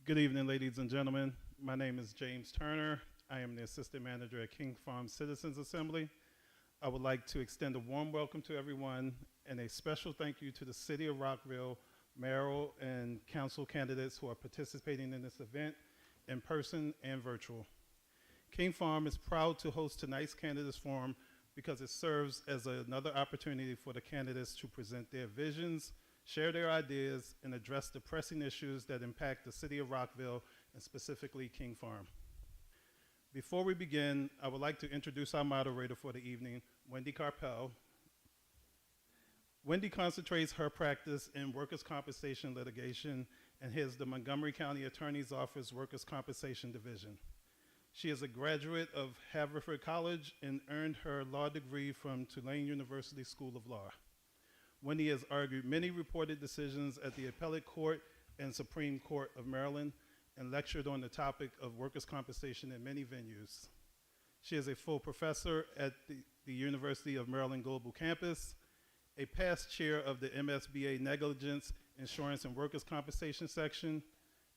Good evening, ladies and gentlemen. My name is James Turner. I am the Assistant Manager at King Farm Citizens Assembly. I would like to extend a warm welcome to everyone and a special thank you to the City of Rockville, mayoral and council candidates who are participating in this event in person and virtual. King Farm is proud to host tonight's Candidates Forum because it serves as another opportunity for the candidates to present their visions, share their ideas, and address the pressing issues that impact the City of Rockville and specifically King Farm. Before we begin, I would like to introduce our moderator for the evening, Wendy Carpel. Wendy concentrates her practice in workers' compensation litigation and heads the Montgomery County Attorney's Office Workers' Compensation Division. She is a graduate of Haverford College and earned her law degree from Tulane University School of Law. Wendy has argued many reported decisions at the Appellate Court and Supreme Court of Maryland and lectured on the topic of workers' compensation in many venues. She is a full professor at the University of Maryland Global Campus, a past chair of the MSBA Negligence, Insurance, and Workers' Compensation section,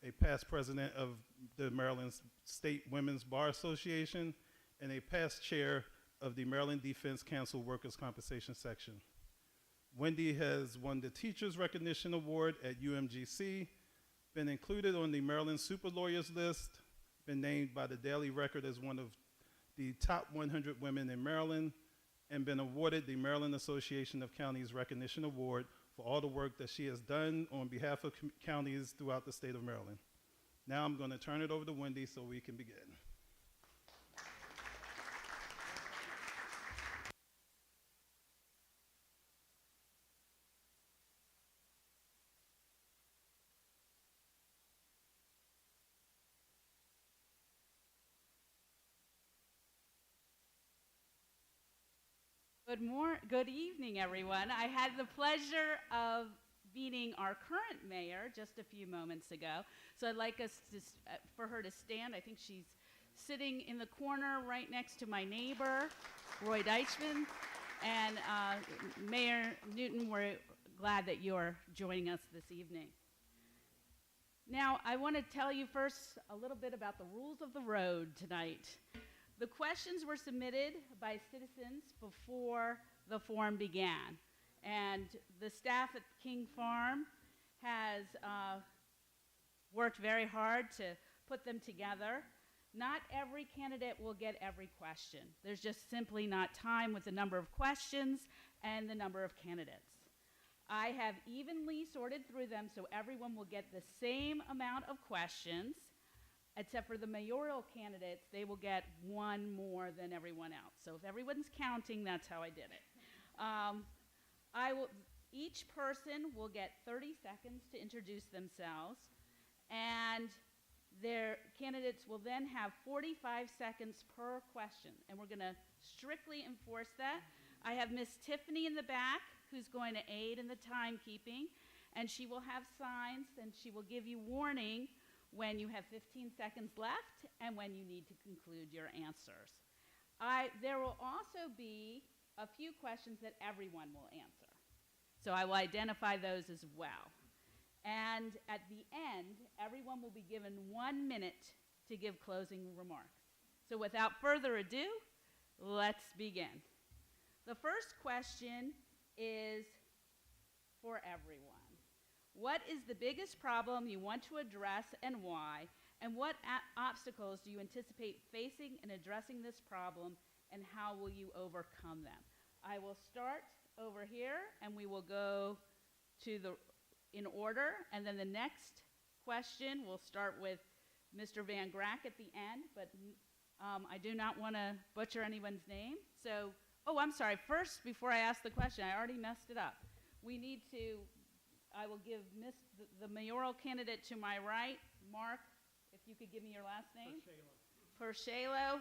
a past president of the Maryland State Women's Bar Association, and a past chair of the Maryland Defense Council Workers' Compensation section. Wendy has won the Teachers Recognition Award at UMGC, been included on the Maryland Super Lawyers list, been named by the Daily Record as one of the top 100 women in Maryland, and been awarded the Maryland Association of Counties Recognition Award for all the work that she has done on behalf of counties throughout the state of Maryland. Now I'm going to turn it over to Wendy so we can begin. Good evening, everyone. I had the pleasure of meeting our current mayor just a few moments ago. So I'd like for her to stand. I think she's sitting in the corner right next to my neighbor, Roy Deichman. And Mayor Newton, we're glad that you're joining us this evening. Now, I want to tell you first a little bit about the rules of the road tonight. The questions were submitted by citizens before the forum began, and the staff at King Farm has worked very hard to put them together. Not every candidate will get every question. There's just simply not time with the number of questions and the number of candidates. I have evenly sorted through them so everyone will get the same amount of questions. Except for the mayoral candidates, they will get one more than everyone else. So if everyone's counting, that's how I did it. Each person will get 30 seconds to introduce themselves, and their candidates will then have 45 seconds per question, and we're gonna strictly enforce that. I have Miss Tiffany in the back who's going to aid in the timekeeping, and she will have signs, and she will give you warning when you have 15 seconds left and when you need to conclude your answers. There will also be a few questions that everyone will answer. So I will identify those as well. And at the end, everyone will be given 1 minute to give closing remarks. So without further ado, let's begin. The first question is for everyone. What is the biggest problem you want to address and why? And what obstacles do you anticipate facing in addressing this problem, and how will you overcome them? I will start over here, and we will go in order, and then the next question we'll start with Mr. Van Grack at the end, but I do not want to butcher anyone's name. So, I'm sorry. First, before I ask the question, I already messed it up. I will give the mayoral candidate to my right, Mark, if you could give me your last name. Pershalo.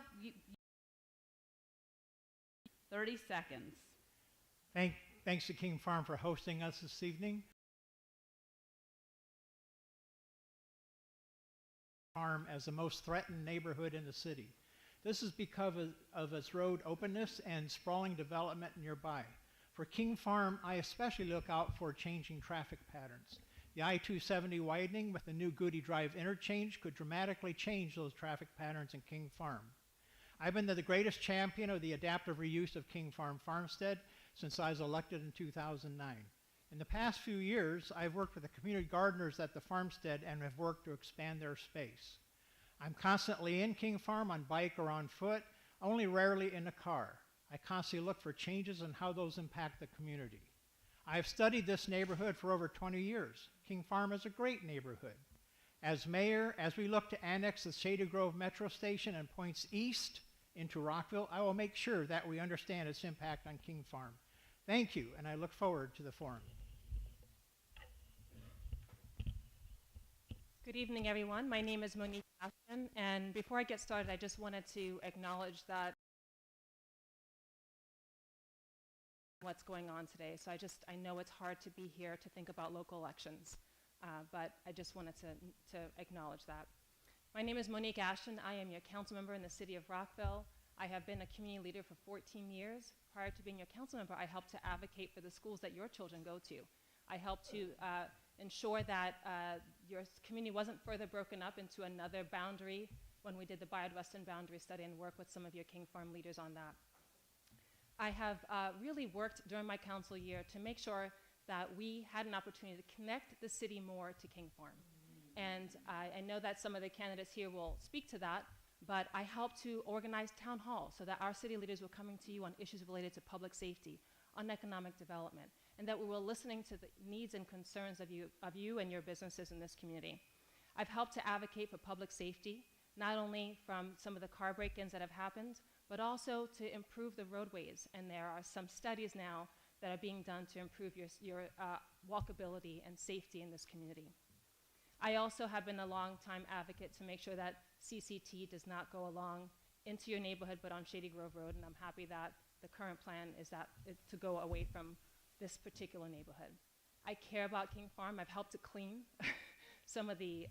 30 seconds. Thanks to King Farm for hosting us this evening. Farm as the most threatened neighborhood in the city. This is because of its road openness and sprawling development nearby. For King Farm, I especially look out for changing traffic patterns. The I-270 widening with the new Goody Drive interchange could dramatically change those traffic patterns in King Farm. I've been the greatest champion of the adaptive reuse of King Farm Farmstead since I was elected in 2009. In the past few years, I've worked with the community gardeners at the farmstead and have worked to expand their space. I'm constantly in King Farm on bike or on foot, only rarely in a car. I constantly look for changes in how those impact the community. I've studied this neighborhood for over 20 years. King Farm is a great neighborhood. As mayor, as we look to annex the Shady Grove Metro Station and points east into Rockville, I will make sure that we understand its impact on King Farm. Thank you, and I look forward to the forum. Good evening, everyone. My name is Monique Ashton, and before I get started, I just wanted to acknowledge that what's going on today. So I know it's hard to be here to think about local elections, but I just wanted to acknowledge that. My name is Monique Ashton. I am your council member in the city of Rockville. I have been a community leader for 14 years. Prior to being your council member, I helped to advocate for the schools that your children go to. I helped to ensure that your community wasn't further broken up into another boundary when we did the Western boundary study and work with some of your King Farm leaders on that. I have really worked during my council year to make sure that we had an opportunity to connect the city more to King Farm. And I know that some of the candidates here will speak to that, but I helped to organize town halls so that our city leaders were coming to you on issues related to public safety, on economic development, and that we were listening to the needs and concerns of you and your businesses in this community. I've helped to advocate for public safety, not only from some of the car break-ins that have happened, but also to improve the roadways. And there are some studies now that are being done to improve your walkability and safety in this community. I also have been a long-time advocate to make sure that CCT does not go along into your neighborhood, but on Shady Grove Road, and I'm happy that the current plan is to go away from this particular neighborhood. I care about King Farm. I've helped to clean some of the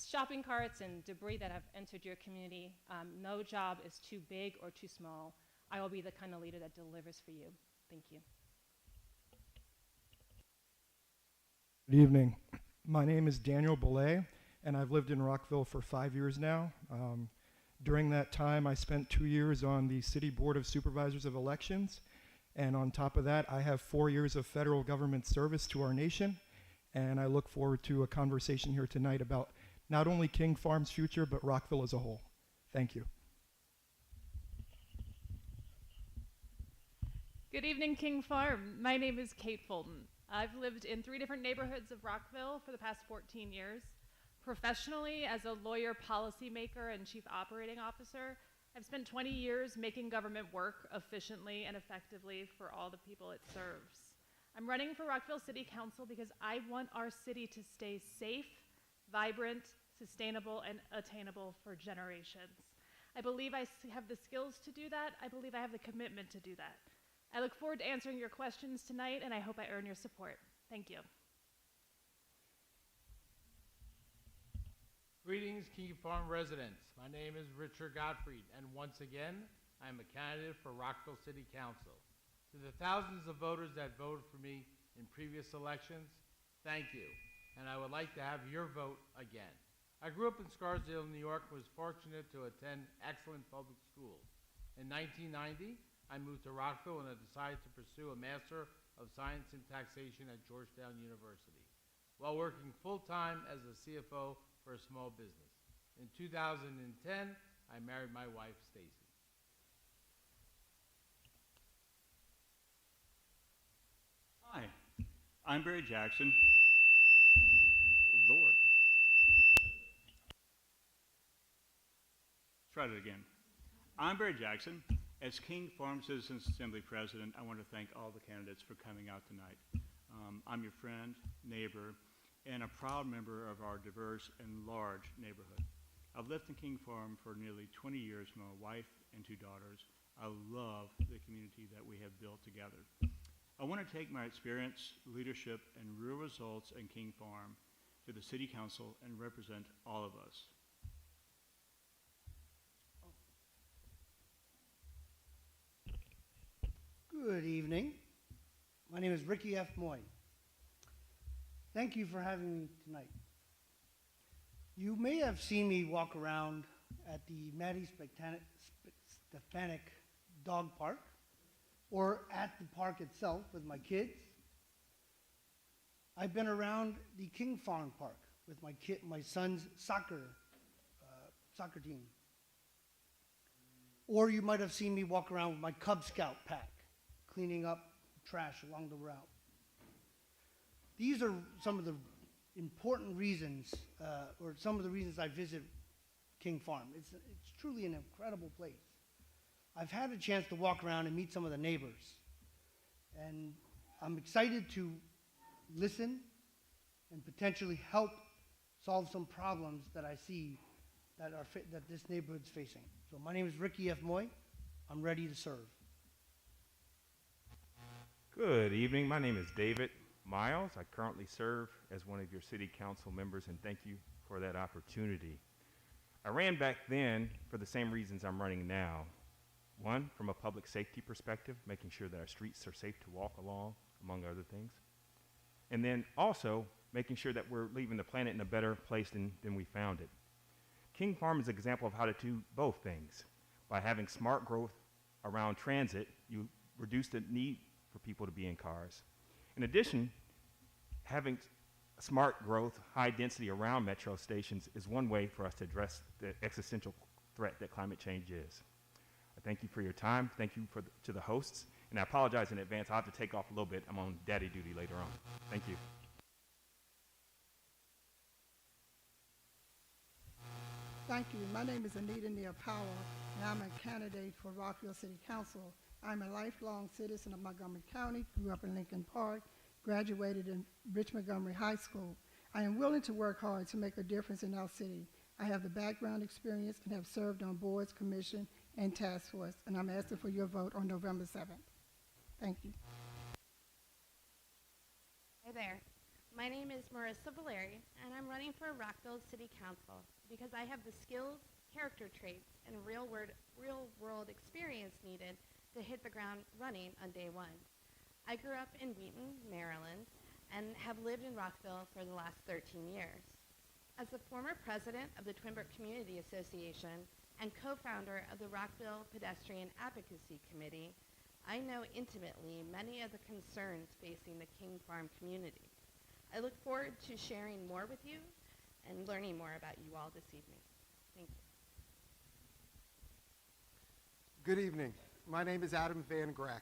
shopping carts and debris that have entered your community. No job is too big or too small. I will be the kind of leader that delivers for you. Thank you. Good evening. My name is Daniel Belay, and I've lived in Rockville for 5 years now. During that time, I spent 2 years on the City Board of Supervisors of Elections, and on top of that, I have 4 years of federal government service to our nation, and I look forward to a conversation here tonight about not only King Farm's future, but Rockville as a whole. Thank you. Good evening, King Farm. My name is Kate Fulton. I've lived in 3 different neighborhoods of Rockville for the past 14 years. Professionally, as a lawyer, policymaker, and chief operating officer, I've spent 20 years making government work efficiently and effectively for all the people it serves. I'm running for Rockville City Council because I want our city to stay safe, vibrant, sustainable, and attainable for generations. I believe I have the skills to do that. I believe I have the commitment to do that. I look forward to answering your questions tonight, and I hope I earn your support. Thank you. Greetings, King Farm residents. My name is Richard Gottfried, and once again, I am a candidate for Rockville City Council. To the thousands of voters that voted for me in previous elections, thank you, and I would like to have your vote again. I grew up in Scarsdale, New York, and was fortunate to attend excellent public schools. In 1990, I moved to Rockville and I decided to pursue a Master of Science in Taxation at Georgetown University, while working full-time as a CFO for a small business. In 2010, I married my wife, Stacy. Hi, I'm Barry Jackson. Lord. Let's try that again. I'm Barry Jackson. As King Farm Citizens Assembly President, I want to thank all the candidates for coming out tonight. I'm your friend, neighbor, and a proud member of our diverse and large neighborhood. I've lived in King Farm for nearly 20 years with my wife and 2 daughters. I love the community that we have built together. I want to take my experience, leadership, and real results in King Farm to the City Council and represent all of us. Good evening. My name is Ricky F. Moy. Thank you for having me tonight. You may have seen me walk around at the Maddie Stefanik Dog Park or at the park itself with my kids. I've been around the King Farm Park with my son's soccer team. Or you might have seen me walk around with my Cub Scout pack, cleaning up trash along the route. These are some of the important reasons, or some of the reasons I visit King Farm. It's truly an incredible place. I've had a chance to walk around and meet some of the neighbors, and I'm excited to listen and potentially help solve some problems that I see that this neighborhood's facing. So my name is Ricky F. Moy. I'm ready to serve. Good evening. My name is David Miles. I currently serve as one of your city council members, and thank you for that opportunity. I ran back then for the same reasons I'm running now. One, from a public safety perspective, making sure that our streets are safe to walk along, among other things. And then also making sure that we're leaving the planet in a better place than we found it. King Farm is an example of how to do both things. By having smart growth around transit, you reduce the need for people to be in cars. In addition, having smart growth, high density around metro stations is one way for us to address the existential threat that climate change is. I thank you for your time. Thank you to the hosts. And I apologize in advance. I'll have to take off a little bit. I'm on daddy duty later on. Thank you. Thank you. My name is Anita Neal Powell, and I'm a candidate for Rockville City Council. I'm a lifelong citizen of Montgomery County, grew up in Lincoln Park, graduated in Rich Montgomery High School. I am willing to work hard to make a difference in our city. I have the background experience and have served on boards, commission, and task force, and I'm asking for your vote on November 7th. Thank you. Hi there. My name is Marissa Valeri, and I'm running for Rockville City Council because I have the skills, character traits, and real-world experience needed to hit the ground running on day one. I grew up in Wheaton, Maryland, and have lived in Rockville for the last 13 years. As the former president of the Twinbrook Community Association and co-founder of the Rockville Pedestrian Advocacy Committee, I know intimately many of the concerns facing the King Farm community. I look forward to sharing more with you and learning more about you all this evening. Thank you. Good evening. My name is Adam Van Grack.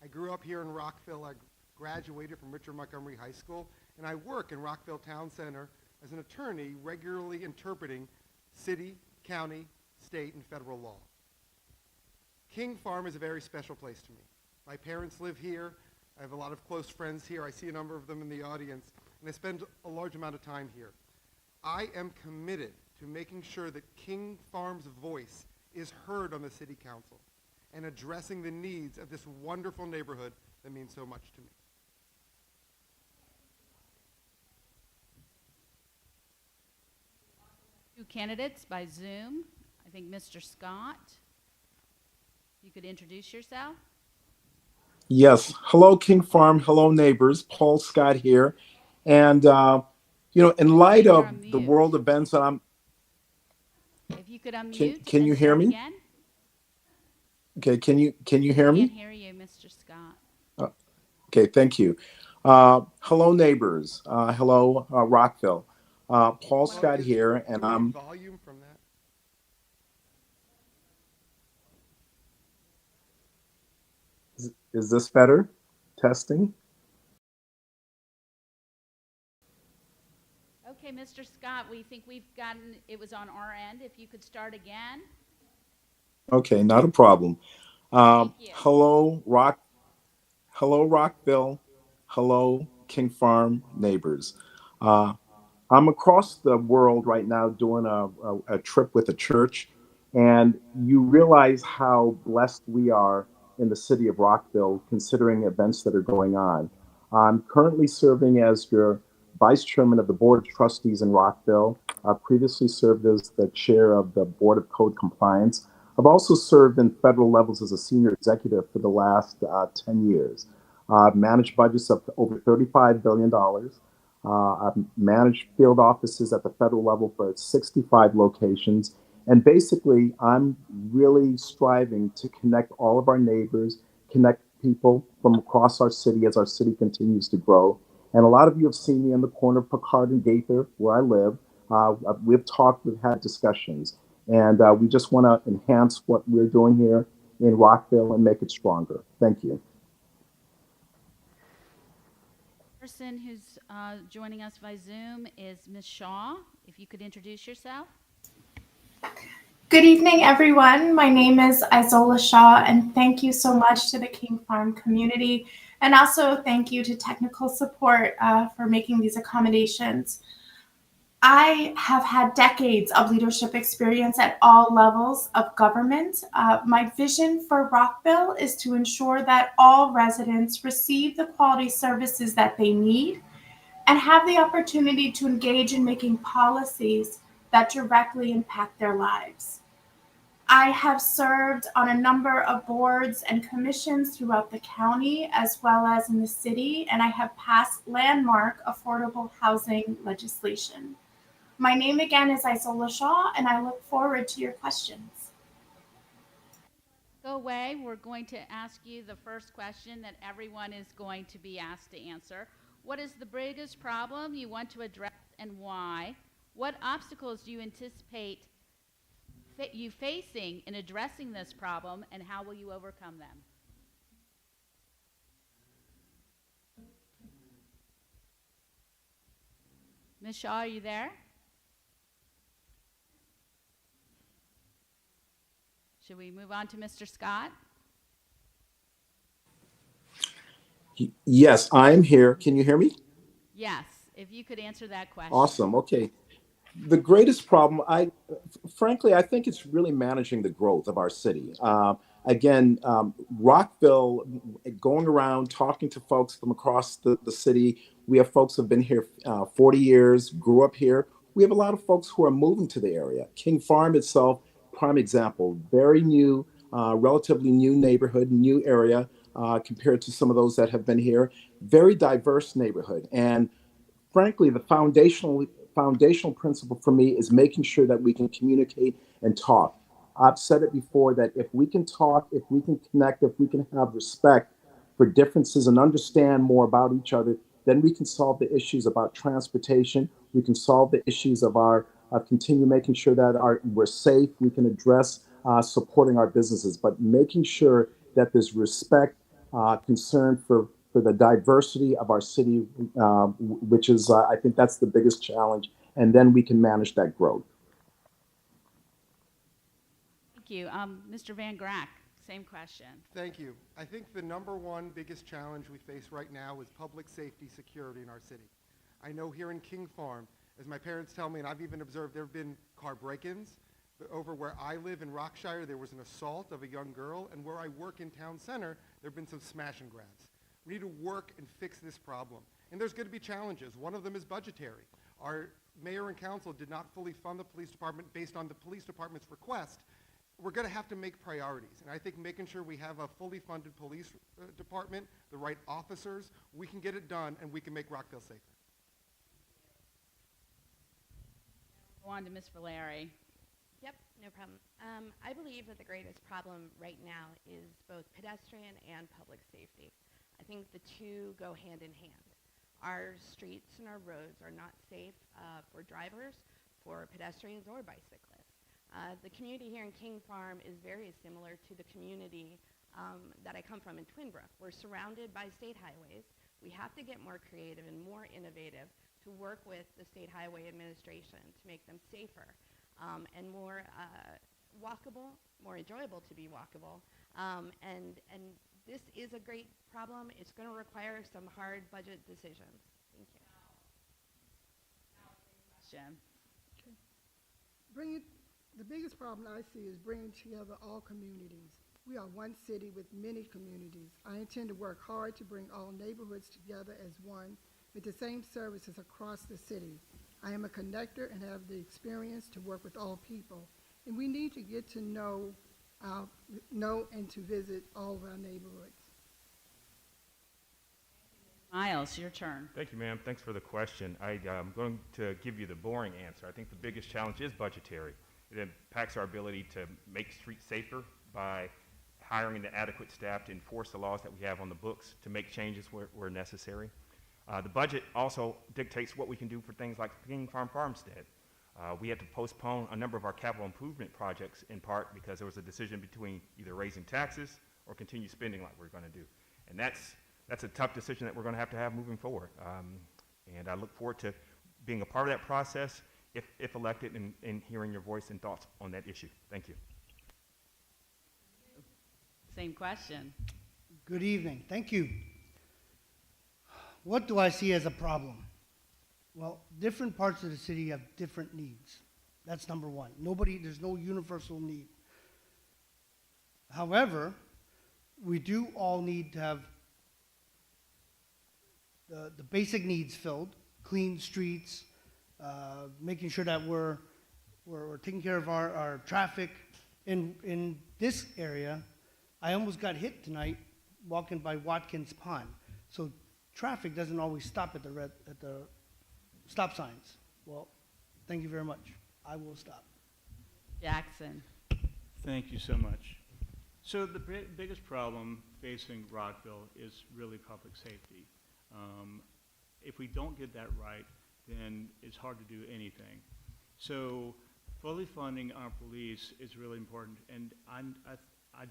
I grew up here in Rockville. I graduated from Richard Montgomery High School, and I work in Rockville Town Center as an attorney regularly interpreting city, county, state, and federal law. King Farm is a very special place to me. My parents live here. I have a lot of close friends here. I see a number of them in the audience, and I spend a large amount of time here. I am committed to making sure that King Farm's voice is heard on the city council and addressing the needs of this wonderful neighborhood that means so much to me. Two candidates by Zoom. I think Mr. Scott, you could introduce yourself. Yes. Hello, King Farm. Hello, neighbors. Paul Scott here. And, in light of the world events that I'm... If you could unmute. Can you hear me? Again. Okay. Can you hear me? I can't hear you, Mr. Scott. Okay. Thank you. Hello, neighbors. Hello, Rockville. Paul Scott here, and I'm... Volume from that? Is this better? Testing? Okay, Mr. Scott, we think we've gotten, it was on our end. If you could start again. Okay, not a problem. Thank you. Hello, Rockville. Hello, King Farm neighbors. I'm across the world right now doing a trip with a church, and you realize how blessed we are in the city of Rockville, considering events that are going on. I'm currently serving as your vice chairman of the board of trustees in Rockville. I previously served as the chair of the board of code compliance. I've also served in federal levels as a senior executive for the last 10 years. I've managed budgets of over $35 billion. I've managed field offices at the federal level for 65 locations. And basically, I'm really striving to connect all of our neighbors, connect people from across our city as our city continues to grow. And a lot of you have seen me in the corner of Picard and Gaither, where I live. We've talked, we've had discussions, and we just want to enhance what we're doing here in Rockville and make it stronger. Thank you. Person who's joining us by Zoom is Ms. Shaw. If you could introduce yourself. Good evening, everyone. My name is Isola Shaw, and thank you so much to the King Farm community, and also thank you to technical support for making these accommodations. I have had decades of leadership experience at all levels of government. My vision for Rockville is to ensure that all residents receive the quality services that they need and have the opportunity to engage in making policies that directly impact their lives. I have served on a number of boards and commissions throughout the county as well as in the city, and I have passed landmark affordable housing legislation. My name again is Isola Shaw, and I look forward to your questions. Go away. We're going to ask you the first question that everyone is going to be asked to answer. What is the biggest problem you want to address and why? What obstacles do you anticipate you facing in addressing this problem, and how will you overcome them? Ms. Shaw, are you there? Should we move on to Mr. Scott? Yes, I'm here. Can you hear me? Yes, if you could answer that question. Awesome. Okay. The greatest problem, frankly, I think it's really managing the growth of our city. Rockville, going around talking to folks from across the city, we have folks who have been here 40 years, grew up here. We have a lot of folks who are moving to the area. King Farm itself, prime example, very new, relatively new neighborhood, new area compared to some of those that have been here. Very diverse neighborhood. And frankly, the foundational principle for me is making sure that we can communicate and talk. I've said it before that if we can talk, if we can connect, if we can have respect for differences and understand more about each other, then we can solve the issues about transportation. We can solve the issues of continue making sure that we're safe. We can address supporting our businesses, but making sure that there's respect, concern for the diversity of our city, which is, I think that's the biggest challenge. And then we can manage that growth. Thank you. Mr. Van Grack, same question. Thank you. I think the number one biggest challenge we face right now is public safety security in our city. I know here in King Farm, as my parents tell me, and I've even observed, there have been car break-ins. But over where I live in Rockshire, there was an assault of a young girl, and where I work in Town Center, there have been some smash and grabs. We need to work and fix this problem. And there's going to be challenges. One of them is budgetary. Our mayor and council did not fully fund the police department based on the police department's request. We're going to have to make priorities. And I think making sure we have a fully funded police department, the right officers, we can get it done, and we can make Rockville safer. Go on to Ms. Valeri. Yep, no problem. I believe that the greatest problem right now is both pedestrian and public safety. I think the two go hand in hand. Our streets and our roads are not safe for drivers, for pedestrians, or bicyclists. The community here in King Farm is very similar to the community that I come from in Twin Brook. We're surrounded by state highways. We have to get more creative and more innovative to work with the State Highway Administration to make them safer and more walkable, more enjoyable to be walkable. And this is a great problem. It's going to require some hard budget decisions. Thank you. Question. The biggest problem I see is bringing together all communities. We are one city with many communities. I intend to work hard to bring all neighborhoods together as one with the same services across the city. I am a connector and have the experience to work with all people. And we need to get to know and to visit all of our neighborhoods. Miles, your turn. Thank you, ma'am. Thanks for the question. I'm going to give you the boring answer. I think the biggest challenge is budgetary. It impacts our ability to make streets safer by hiring the adequate staff to enforce the laws that we have on the books, to make changes where necessary. The budget also dictates what we can do for things like King Farm Farmstead. We had to postpone a number of our capital improvement projects in part because there was a decision between either raising taxes or continue spending like we're going to do. And that's a tough decision that we're going to have moving forward. And I look forward to being a part of that process if elected and hearing your voice and thoughts on that issue. Thank you. Same question. Good evening. Thank you. What do I see as a problem? Well, different parts of the city have different needs. That's number one. There's no universal need. However, we do all need to have the basic needs filled, clean streets, making sure that we're taking care of our traffic. In this area, I almost got hit tonight walking by Watkins Pond. So traffic doesn't always stop at the stop signs. Well, thank you very much. I will stop. Jackson. Thank you so much. So the biggest problem facing Rockville is really public safety. If we don't get that right, then it's hard to do anything. So fully funding our police is really important, and I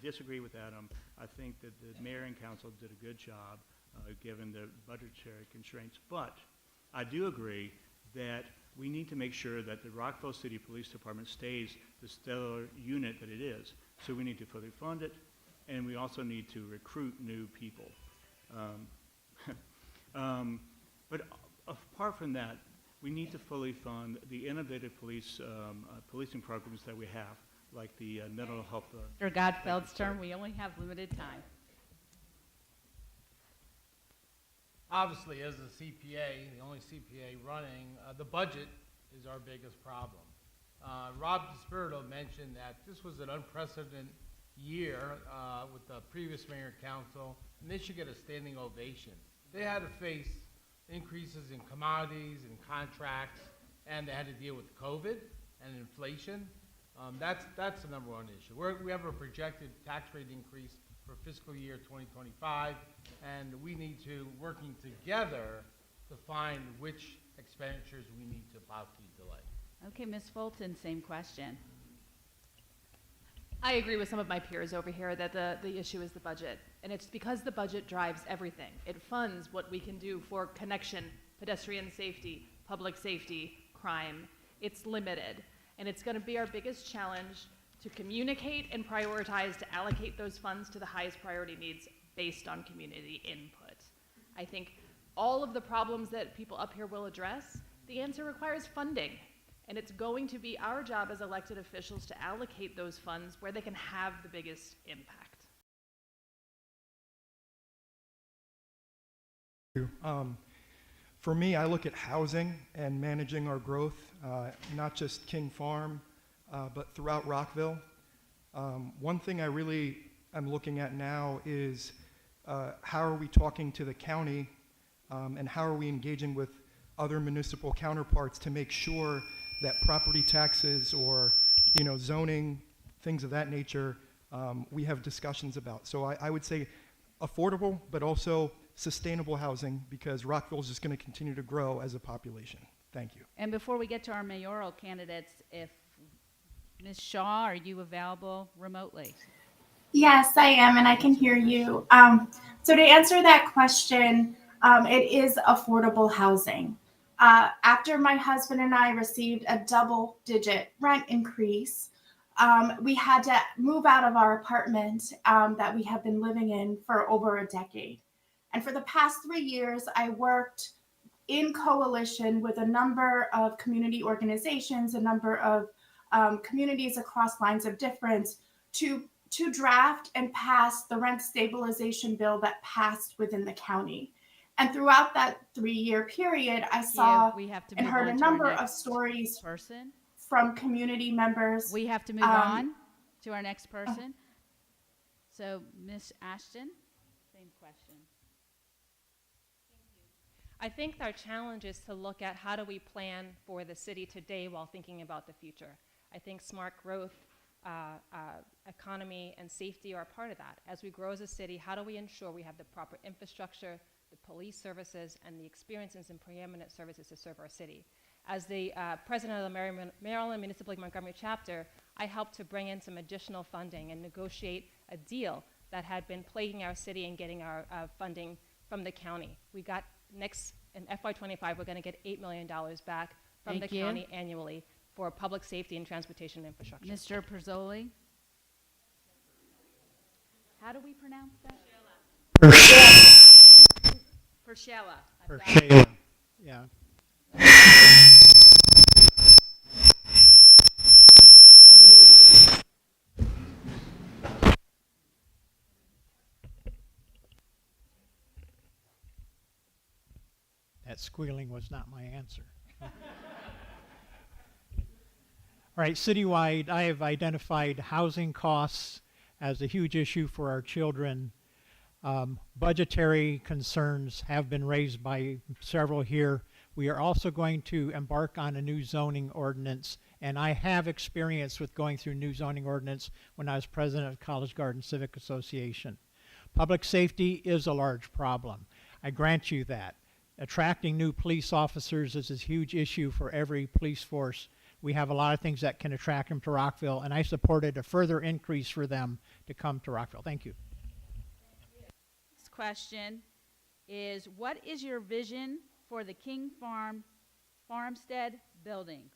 disagree with Adam. I think that the mayor and council did a good job given the budgetary constraints, but I do agree that we need to make sure that the Rockville City Police Department stays the stellar unit that it is. So we need to fully fund it, and we also need to recruit new people. But apart from that, we need to fully fund the innovative policing programs that we have, like the mental health. Mr. Godfeld's turn. We only have limited time. Obviously, as a CPA, the only CPA running, the budget is our biggest problem. Rob DeSpirito mentioned that this was an unprecedented year with the previous mayor and council, and they should get a standing ovation. They had to face increases in commodities and contracts, and they had to deal with COVID and inflation. That's the number one issue. We have a projected tax rate increase for fiscal year 2025, and we need to, working together, to find which expenditures we need to possibly delay. Okay, Ms. Fulton, same question. I agree with some of my peers over here that the issue is the budget. And it's because the budget drives everything. It funds what we can do for connection, pedestrian safety, public safety, crime. It's limited. And it's going to be our biggest challenge to communicate and prioritize to allocate those funds to the highest priority needs based on community input. I think all of the problems that people up here will address, the answer requires funding. And it's going to be our job as elected officials to allocate those funds where they can have the biggest impact. For me, I look at housing and managing our growth, not just King Farm, but throughout Rockville. One thing I really am looking at now is how are we talking to the county and how are we engaging with other municipal counterparts to make sure that property taxes or zoning, things of that nature, we have discussions about. So I would say affordable, but also sustainable housing, because Rockville is just going to continue to grow as a population. Thank you. And before we get to our mayoral candidates, if Ms. Shaw, are you available remotely? Yes, I am, and I can hear you. So to answer that question, it is affordable housing. After my husband and I received a double-digit rent increase, we had to move out of our apartment that we have been living in for over a decade. And for the past 3 years, I worked in coalition with a number of community organizations, a number of communities across lines of difference to draft and pass the rent stabilization bill that passed within the county. And throughout that 3-year period, I saw and heard a number of stories from community members. We have to move on to our next person. So, Ms. Ashton, same question. Thank you. I think our challenge is to look at how do we plan for the city today while thinking about the future. I think smart growth, economy, and safety are part of that. As we grow as a city, how do we ensure we have the proper infrastructure, the police services, and the experiences and preeminent services to serve our city? As the president of the Maryland Municipal League Montgomery chapter, I helped to bring in some additional funding and negotiate a deal that had been plaguing our city and getting our funding from the county. We got in FY25, we're going to get $8 million back from the county annually for public safety and transportation infrastructure. Mr. Perzoli? How do we pronounce that? Pershella. Pershella. Yeah. That squealing was not my answer. All right, citywide, I have identified housing costs as a huge issue for our children. Budgetary concerns have been raised by several here. We are also going to embark on a new zoning ordinance, and I have experience with going through new zoning ordinance when I was president of College Garden Civic Association. Public safety is a large problem. I grant you that. Attracting new police officers is a huge issue for every police force. We have a lot of things that can attract them to Rockville, and I supported a further increase for them to come to Rockville. Thank you. Next question is, what is your vision for the King Farmstead buildings?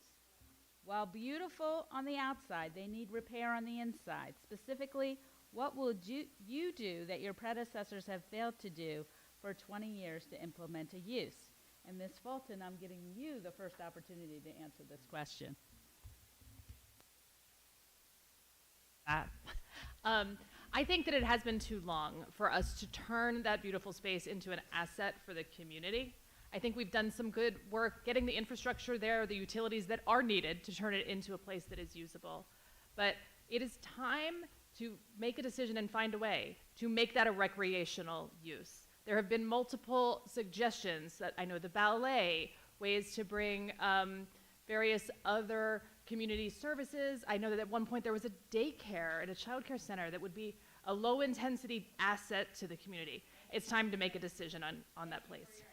While beautiful on the outside, they need repair on the inside. Specifically, what will you do that your predecessors have failed to do for 20 years to implement a use? And Ms. Fulton, I'm giving you the first opportunity to answer this question. I think that it has been too long for us to turn that beautiful space into an asset for the community. I think we've done some good work getting the infrastructure there, the utilities that are needed to turn it into a place that is usable. But it is time to make a decision and find a way to make that a recreational use. There have been multiple suggestions that I know, the ballet, ways to bring various other community services. I know that at one point there was a daycare and a child care center that would be a low intensity asset to the community. It's time to make a decision on that place.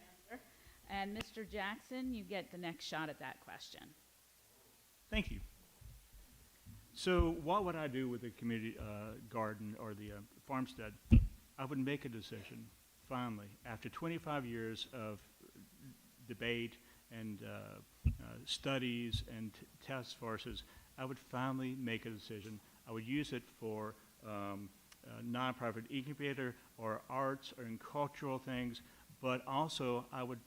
And Mr. Jackson, you get the next shot at that question. Thank you. So what would I do with the community garden or the farmstead? I would make a decision, finally, after 25 years of debate and studies and task forces, I would finally make a decision. I would use it for nonprofit incubator or arts or in cultural things, but also I would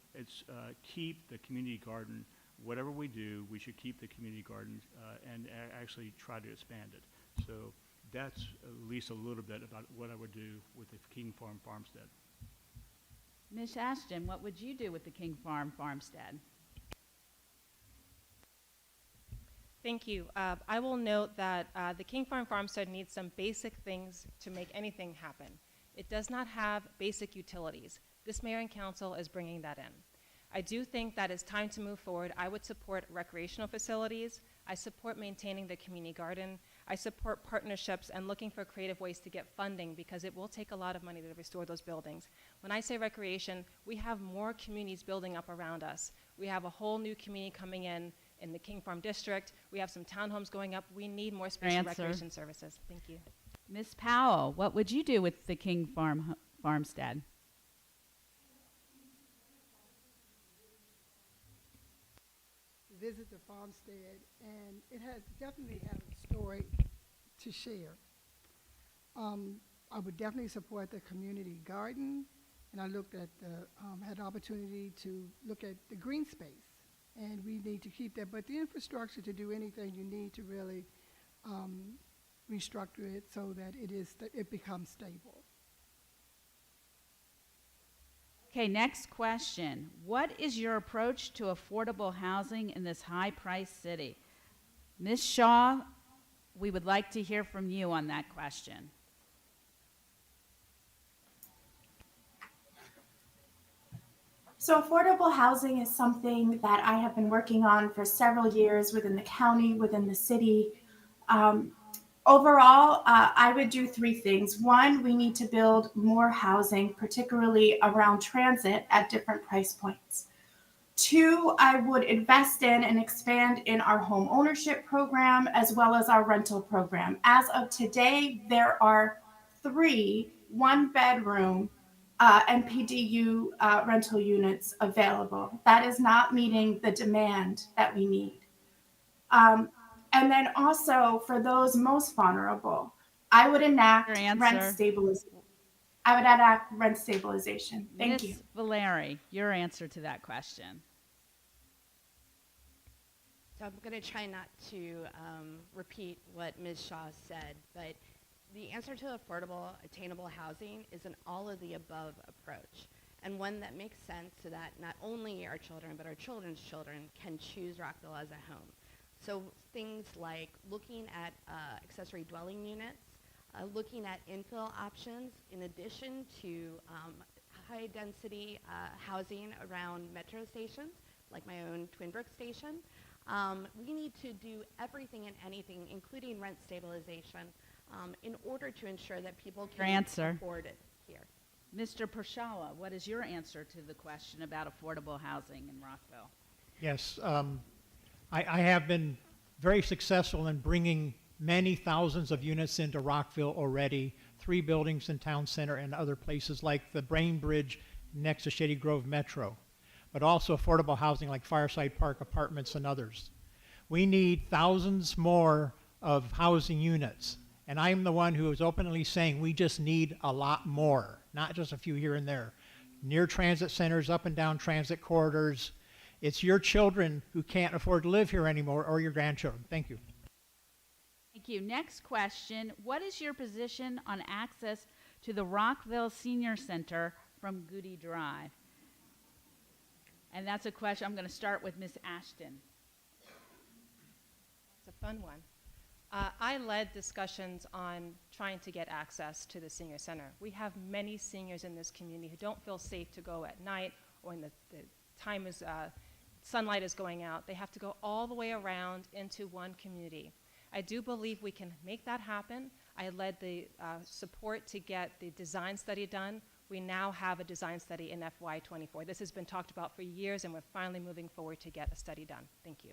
keep the community garden. Whatever we do, we should keep the community garden and actually try to expand it. So that's at least a little bit about what I would do with the King Farm Farmstead. Ms. Ashton, what would you do with the King Farm Farmstead? Thank you. I will note that the King Farm Farmstead needs some basic things to make anything happen. It does not have basic utilities. This mayor and council is bringing that in. I do think that it's time to move forward. I would support recreational facilities. I support maintaining the community garden. I support partnerships and looking for creative ways to get funding because it will take a lot of money to restore those buildings. When I say recreation, we have more communities building up around us. We have a whole new community coming in the King Farm district. We have some townhomes going up. We need more space for recreation services. Thank you. Ms. Powell, what would you do with the King Farmstead? Visit the farmstead, and it has definitely have a story to share. I would definitely support the community garden, and I looked at had opportunity to look at the green space, and we need to keep that. But the infrastructure to do anything, you need to really restructure it so that it becomes stable. Okay, next question. What is your approach to affordable housing in this high-priced city? Ms. Shaw, we would like to hear from you on that question. So affordable housing is something that I have been working on for several years within the county, within the city. Um, Overall, I would do three things. One, we need to build more housing, particularly around transit at different price points. Two, I would invest in and expand in our home ownership program as well as our rental program. As of today, there are 3 one-bedroom NPDU rental units available. That is not meeting the demand that we need. And then also for those most vulnerable, I would enact Your rent answer. stabilization. I would enact rent stabilization. Thank you. Ms. Valeri, your answer to that question. So I'm going to try not to repeat what Ms. Shaw said, but the answer to affordable, attainable housing is an all-of-the-above approach, and one that makes sense so that not only our children, but our children's children can choose Rockville as a home. So things like looking at accessory dwelling units, looking at infill options, in addition to high-density housing around metro stations, like my own Twin Brook station. We need to do everything and anything, including rent stabilization, in order to ensure that people can afford it here. Mr. Pershala, what is your answer to the question about affordable housing in Rockville? Yes, I have been very successful in bringing many thousands of units into Rockville already, 3 buildings in Town Center and other places like the Brain Bridge next to Shady Grove Metro, but also affordable housing like Fireside Park Apartments and others. We need thousands more of housing units, and I'm the one who is openly saying we just need a lot more, not just a few here and there. Near transit centers, up and down transit corridors. It's your children who can't afford to live here anymore, or your grandchildren. Thank you. Thank you. Next question. What is your position on access to the Rockville Senior Center from Goody Drive? And that's a question. I'm going to start with Ms. Ashton. It's a fun one. I led discussions on trying to get access to the senior center. We have many seniors in this community who don't feel safe to go at night or when the time is sunlight is going out. They have to go all the way around into one community. I do believe we can make that happen. I led the support to get the design study done. We now have a design study in FY24. This has been talked about for years, and we're finally moving forward to get a study done. Thank you.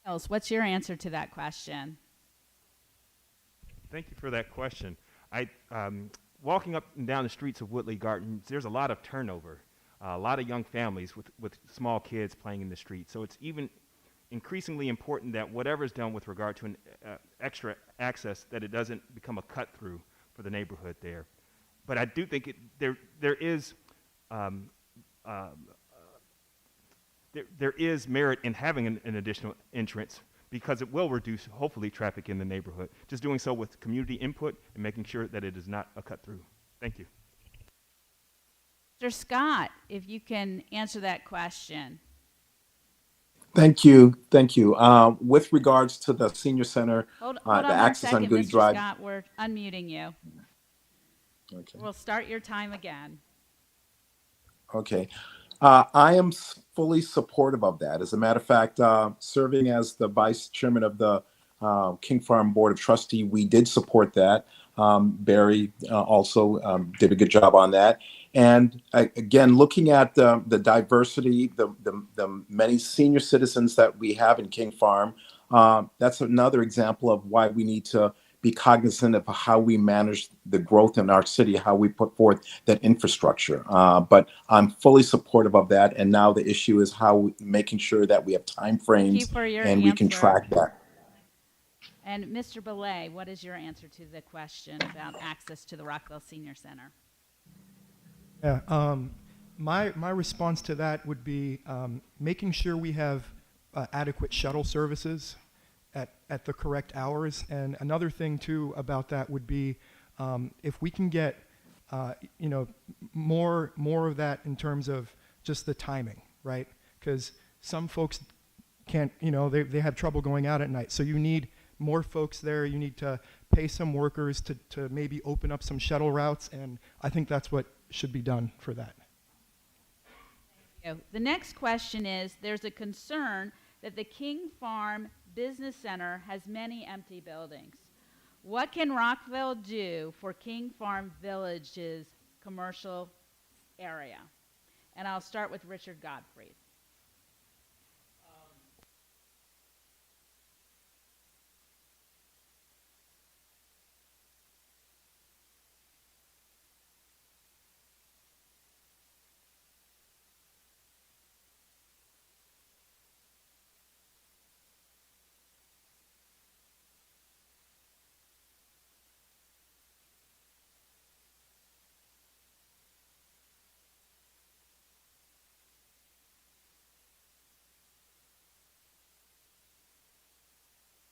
Else, what's your answer to that question? Thank you for that question. Walking up and down the streets of Woodley Gardens, there's a lot of turnover, a lot of young families with small kids playing in the street. So it's even increasingly important that whatever is done with regard to an extra access, that it doesn't become a cut-through for the neighborhood there. But I do think there is merit in having an additional entrance, because it will reduce, hopefully, traffic in the neighborhood. Just doing so with community input and making sure that it is not a cut-through. Thank you. Mr. Scott, if you can answer that question. Thank you. Thank you. With regards to the senior center, Hold the on access 1 on second, Goody Mr. Drive. Scott, we're unmuting you. Okay. We'll start your time again. Okay. I am fully supportive of that. As a matter of fact, serving as the vice chairman of the King Farm Board of Trustee, we did support that. Barry also did a good job on that. And again, looking at the diversity, the many senior citizens that we have in King Farm, that's another example of why we need to be cognizant of how we manage the growth in our city, how we put forth that infrastructure. But I'm fully supportive of that. And now the issue is making sure that we have time frames and we can track that. And Mr. Belay, what is your answer to the question about access to the Rockville Senior Center? Yeah, my response to that would be making sure we have adequate shuttle services at the correct hours. And another thing too about that would be if we can get more of that in terms of just the timing, right? Because some folks can't, they have trouble going out at night. So you need more folks there. You need to pay some workers to maybe open up some shuttle routes, and I think that's what should be done for that. The next question is, there's a concern that the King Farm Business Center has many empty buildings. What can Rockville do for King Farm Village's commercial area? And I'll start with Richard Gottfried.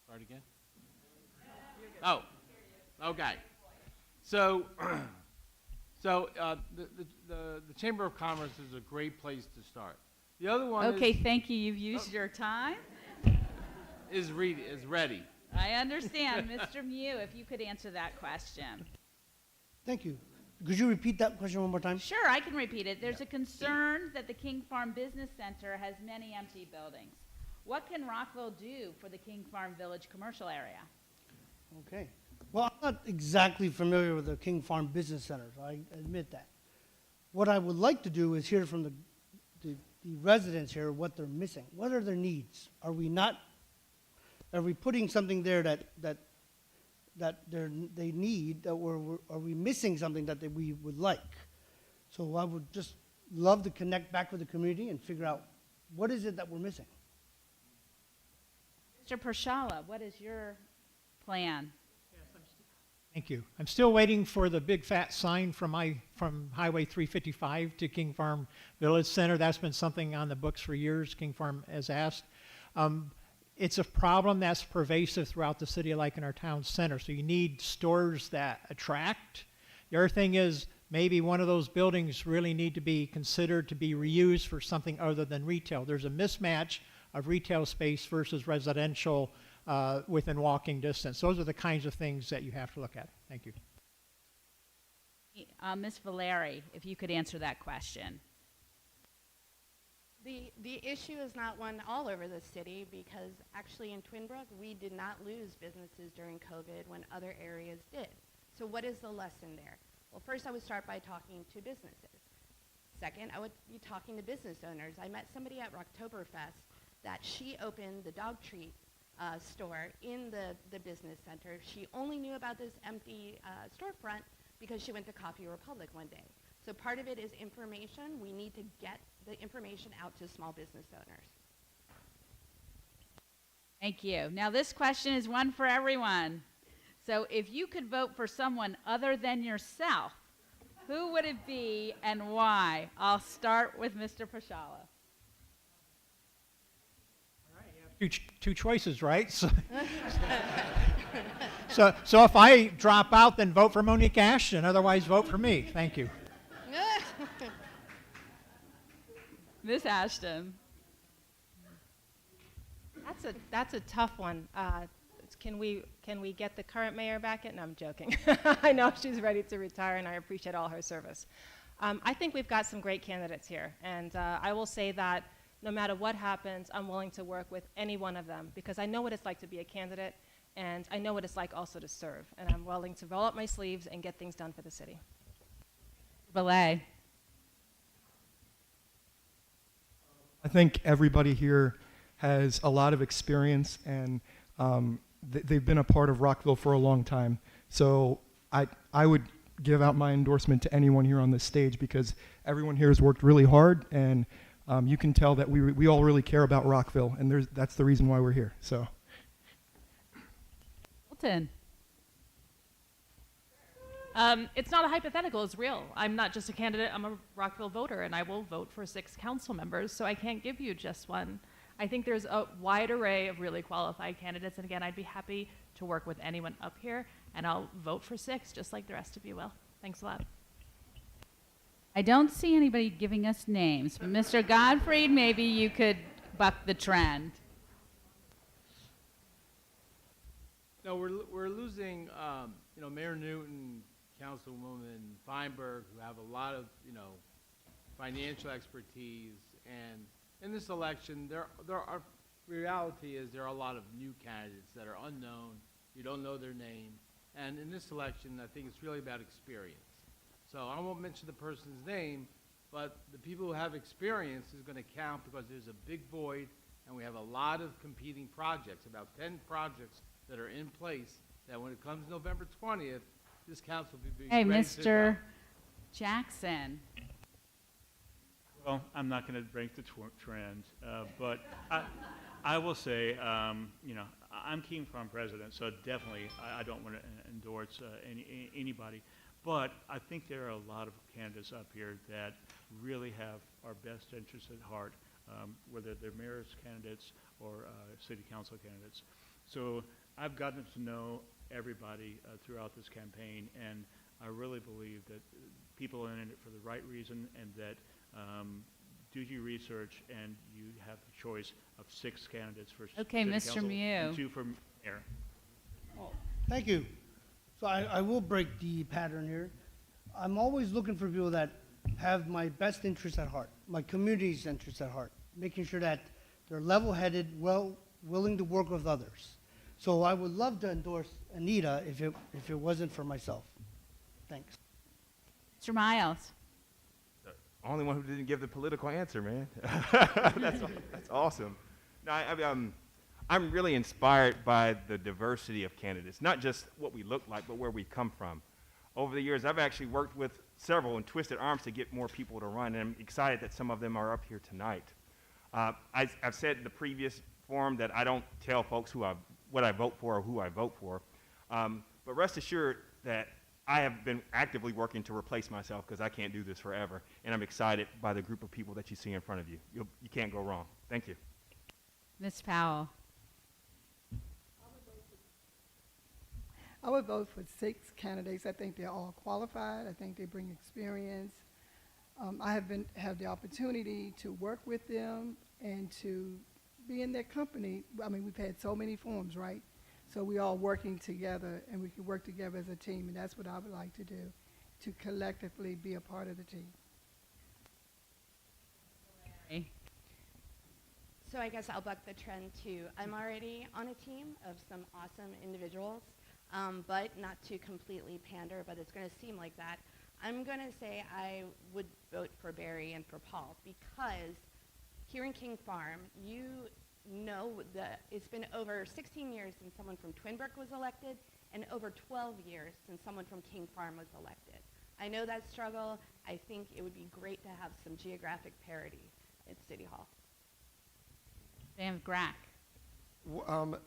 Start again? Oh, okay. So, the Chamber of Commerce is a great place to start. The other one Okay, thank you. You've used your time. is ready. I understand. Mr. Mew, if you could answer that question. Thank you. Could you repeat that question one more time? Sure, I can repeat it. There's a concern that the King Farm Business Center has many empty buildings. What can Rockville do for the King Farm Village commercial area? Okay. Well, I'm not exactly familiar with the King Farm Business Center, so I admit that. What I would like to do is hear from the residents here what they're missing. What are their needs? Are we putting something there that they need, or are we missing something that we would like? So I would just love to connect back with the community and figure out what is it that we're missing. Mr. Pershala, what is your plan? Thank you. I'm still waiting for the big fat sign from Highway 355 to King Farm Village Center. That's been something on the books for years. King Farm has asked. It's a problem that's pervasive throughout the city, like in our town center. So you need stores that attract. The other thing is maybe one of those buildings really need to be considered to be reused for something other than retail. There's a mismatch of retail space versus residential within walking distance. Those are the kinds of things that you have to look at. Thank you. Ms. Valeri, if you could answer that question. The issue is not one all over the city, because actually in Twinbrook, we did not lose businesses during COVID when other areas did. So what is the lesson there? Well, first I would start by talking to businesses. Second, I would be talking to business owners. I met somebody at Rocktoberfest that she opened the dog treat store in the business center. She only knew about this empty storefront because she went to Coffee Republic one day. So part of it is information. We need to get the information out to small business owners. Thank you. Now this question is one for everyone. So if you could vote for someone other than yourself, who would it be and why? I'll start with Mr. Pashala. Two choices, right? So if I drop out, then vote for Monique Ashton. Otherwise, vote for me. Thank you. Ms. Ashton. That's a tough one. Can we get the current mayor back in? No, I'm joking. I know she's ready to retire, and I appreciate all her service. I think we've got some great candidates here, and I will say that no matter what happens, I'm willing to work with any one of them, because I know what it's like to be a candidate, and I know what it's like also to serve, and I'm willing to roll up my sleeves and get things done for the city. Belay. I think everybody here has a lot of experience, and they've been a part of Rockville for a long time. So I would give out my endorsement to anyone here on this stage, because everyone here has worked really hard, and you can tell that we all really care about Rockville, and that's the reason why we're here. So. Hilton. It's not a hypothetical, it's real. I'm not just a candidate, I'm a Rockville voter, and I will vote for 6 council members, so I can't give you just one. I think there's a wide array of really qualified candidates, and again, I'd be happy to work with anyone up here, and I'll vote for 6, just like the rest of you will. Thanks a lot. I don't see anybody giving us names. Mr. Gottfried, maybe you could buck the trend. No, we're losing, Mayor Newton, Councilwoman Feinberg, who have a lot of, financial expertise And in this election, reality is there are a lot of new candidates that are unknown. You don't know their name. And in this election, I think it's really about experience. So I won't mention the person's name, but the people who have experience is going to count because there's a big void, and we have a lot of competing projects, about 10 projects that are in place, that when it comes November 20th, this council will be Hey, ready to go. Mr. Jackson. Well, I'm not going to break the trend, but I will say, you know, I'm King Farm president, so definitely I don't want to endorse anybody. But I think there are a lot of candidates up here that really have our best interests at heart, whether they're mayor's candidates or city council candidates. So I've gotten to know everybody throughout this campaign, and I really believe that people are in it for the right reason, and that do your research, and you have the choice of 6 candidates for Okay, city Mr. council Mew. and 2 for mayor. Oh, thank you. So I will break the pattern here. I'm always looking for people that have my best interests at heart, my community's interests at heart, making sure that they're level-headed, willing to work with others. So I would love to endorse Anita if it wasn't for myself. Thanks. Mr. Miles. Only one who didn't give the political answer, man. That's awesome. No, I'm really inspired by the diversity of candidates, not just what we look like, but where we come from. Over the years, I've actually worked with several and twisted arms to get more people to run, and I'm excited that some of them are up here tonight. I've said in the previous forum that I don't tell folks what I vote for or who I vote for, but rest assured that I have been actively working to replace myself because I can't do this forever, and I'm excited by the group of people that you see in front of you. You can't go wrong. Thank you. Ms. Powell. I would vote for 6 candidates. I think they're all qualified. I think they bring experience. I have had the opportunity to work with them and to be in their company. I mean, we've had so many forums, right? So we're all working together, and we can work together as a team, and that's what I would like to do, to collectively be a part of the team. So I guess I'll buck the trend too. I'm already on a team of some awesome individuals, but not to completely pander, but it's going to seem like that. I'm going to say I would vote for Barry and for Paul because here in King Farm, you know that it's been over 16 years since someone from Twin Brook was elected and over 12 years since someone from King Farm was elected. I know that struggle. I think it would be great to have some geographic parity at City Hall. Van Grack.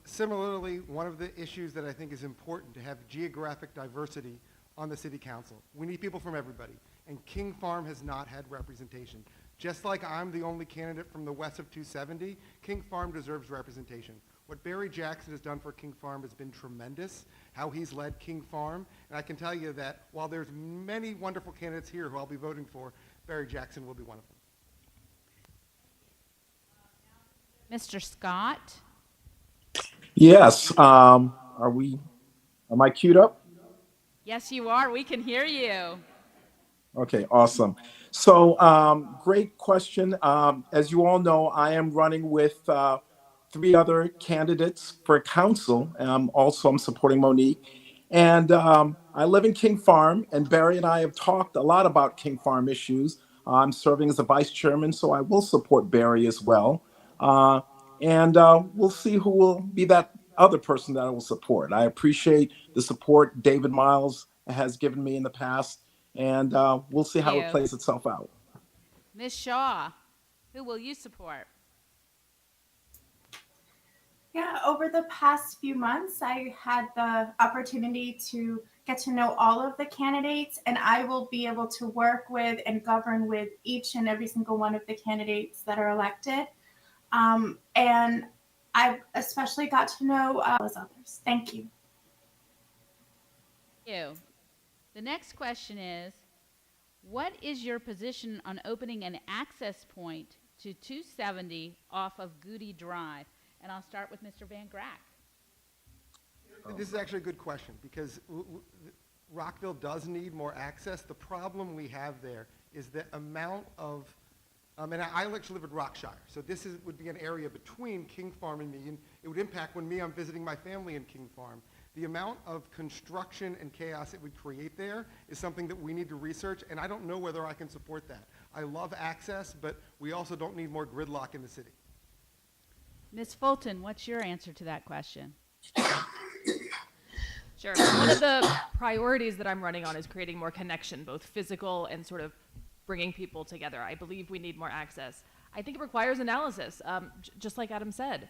Similarly, one of the issues that I think is important to have geographic diversity on the city council. We need people from everybody, and King Farm has not had representation. Just like I'm the only candidate from the west of 270, King Farm deserves representation. What Barry Jackson has done for King Farm has been tremendous, how he's led King Farm, and I can tell you that while there's many wonderful candidates here who I'll be voting for, Barry Jackson will be one of them. Mr. Scott. Yes. Am I queued up? Yes, you are. We can hear you. Okay, awesome. So great question. As you all know, I am running with 3 other candidates for council. Also, I'm supporting Monique. And I live in King Farm, and Barry and I have talked a lot about King Farm issues. I'm serving as the vice chairman, so I will support Barry as well. And we'll see who will be that other person that I will support. I appreciate the support David Miles has given me in the past, and we'll see how it plays itself out. Ms. Shaw, who will you support? Yeah, over the past few months, I had the opportunity to get to know all of the candidates, and I will be able to work with and govern with each and every single one of the candidates that are elected. And I've especially got to know those others. Thank you. Thank you. The next question is, what is your position on opening an access point to 270 off of Goody Drive? And I'll start with Mr. Van Grack. This is actually a good question because Rockville does need more access. The problem we have there is the amount of And I actually live in Rockshire, so this would be an area between King Farm and me, and it would impact when I'm visiting my family in King Farm. The amount of construction and chaos it would create there is something that we need to research, and I don't know whether I can support that. I love access, but we also don't need more gridlock in the city. Ms. Fulton, what's your answer to that question? Sure. One of the priorities that I'm running on is creating more connection, both physical and sort of bringing people together. I believe we need more access. I think it requires analysis, just like Adam said.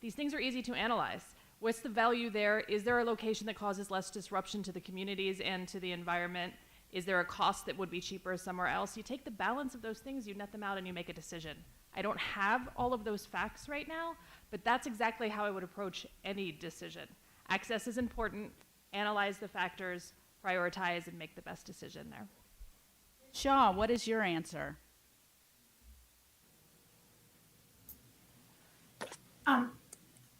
These things are easy to analyze. What's the value there? Is there a location that causes less disruption to the communities and to the environment? Is there a cost that would be cheaper somewhere else? You take the balance of those things, you net them out, and you make a decision. I don't have all of those facts right now, but that's exactly how I would approach any decision. Access is important. Analyze the factors, prioritize, and make the best decision there. Shaw, what is your answer?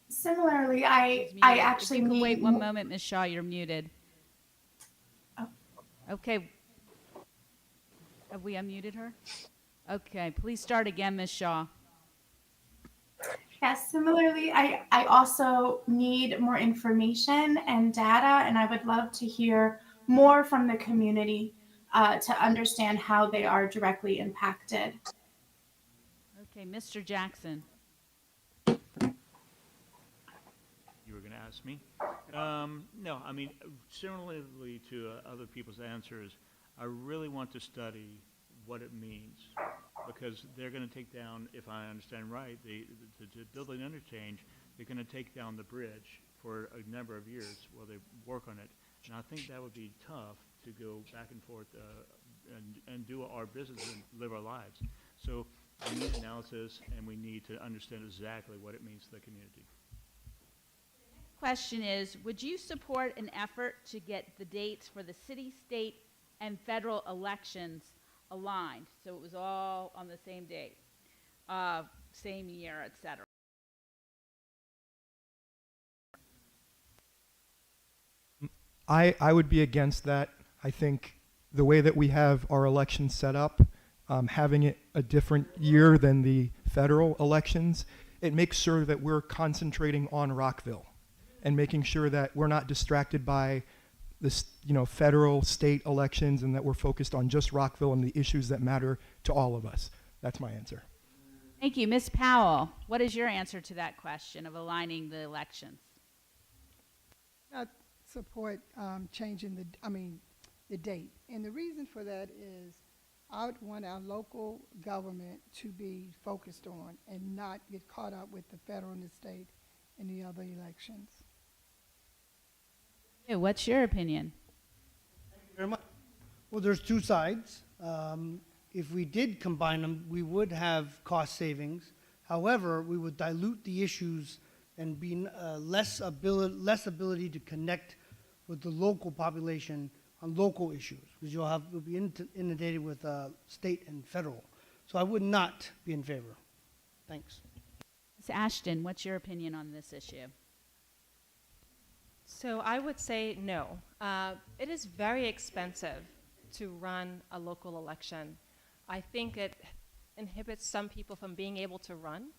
Similarly, I actually need. Wait one moment, Ms. Shaw, you're muted. Oh. Okay. Have we unmuted her? Okay, please start again, Ms. Shaw. Yes, similarly, I also need more information and data, and I would love to hear more from the community to understand how they are directly impacted. Okay, Mr. Jackson. You were going to ask me? No, I mean, similarly to other people's answers, I really want to study what it means, because they're going to take down, if I understand right, to build an interchange, they're going to take down the bridge for a number of years while they work on it. And I think that would be tough to go back and forth and do our business and live our lives. So we need analysis, and we need to understand exactly what it means to the community. Question is, would you support an effort to get the dates for the city, state, and federal elections aligned, so it was all on the same date, same year, etc.? I would be against that. I think the way that we have our elections set up, having it a different year than the federal elections, it makes sure that we're concentrating on Rockville and making sure that we're not distracted by this, federal, state elections, and that we're focused on just Rockville and the issues that matter to all of us. That's my answer. Thank you. Ms. Powell, what is your answer to that question of aligning the elections? I support changing the date. And the reason for that is I would want our local government to be focused on and not get caught up with the federal and the state and the other elections. What's your opinion? Thank you very much. Well, there's two sides. If we did combine them, we would have cost savings. However, we would dilute the issues and be less ability to connect with the local population on local issues, because you'll be inundated with state and federal. So I would not be in favor. Thanks. Ms. Ashton, what's your opinion on this issue? So I would say no. It is very expensive to run a local election. I think it inhibits some people from being able to run.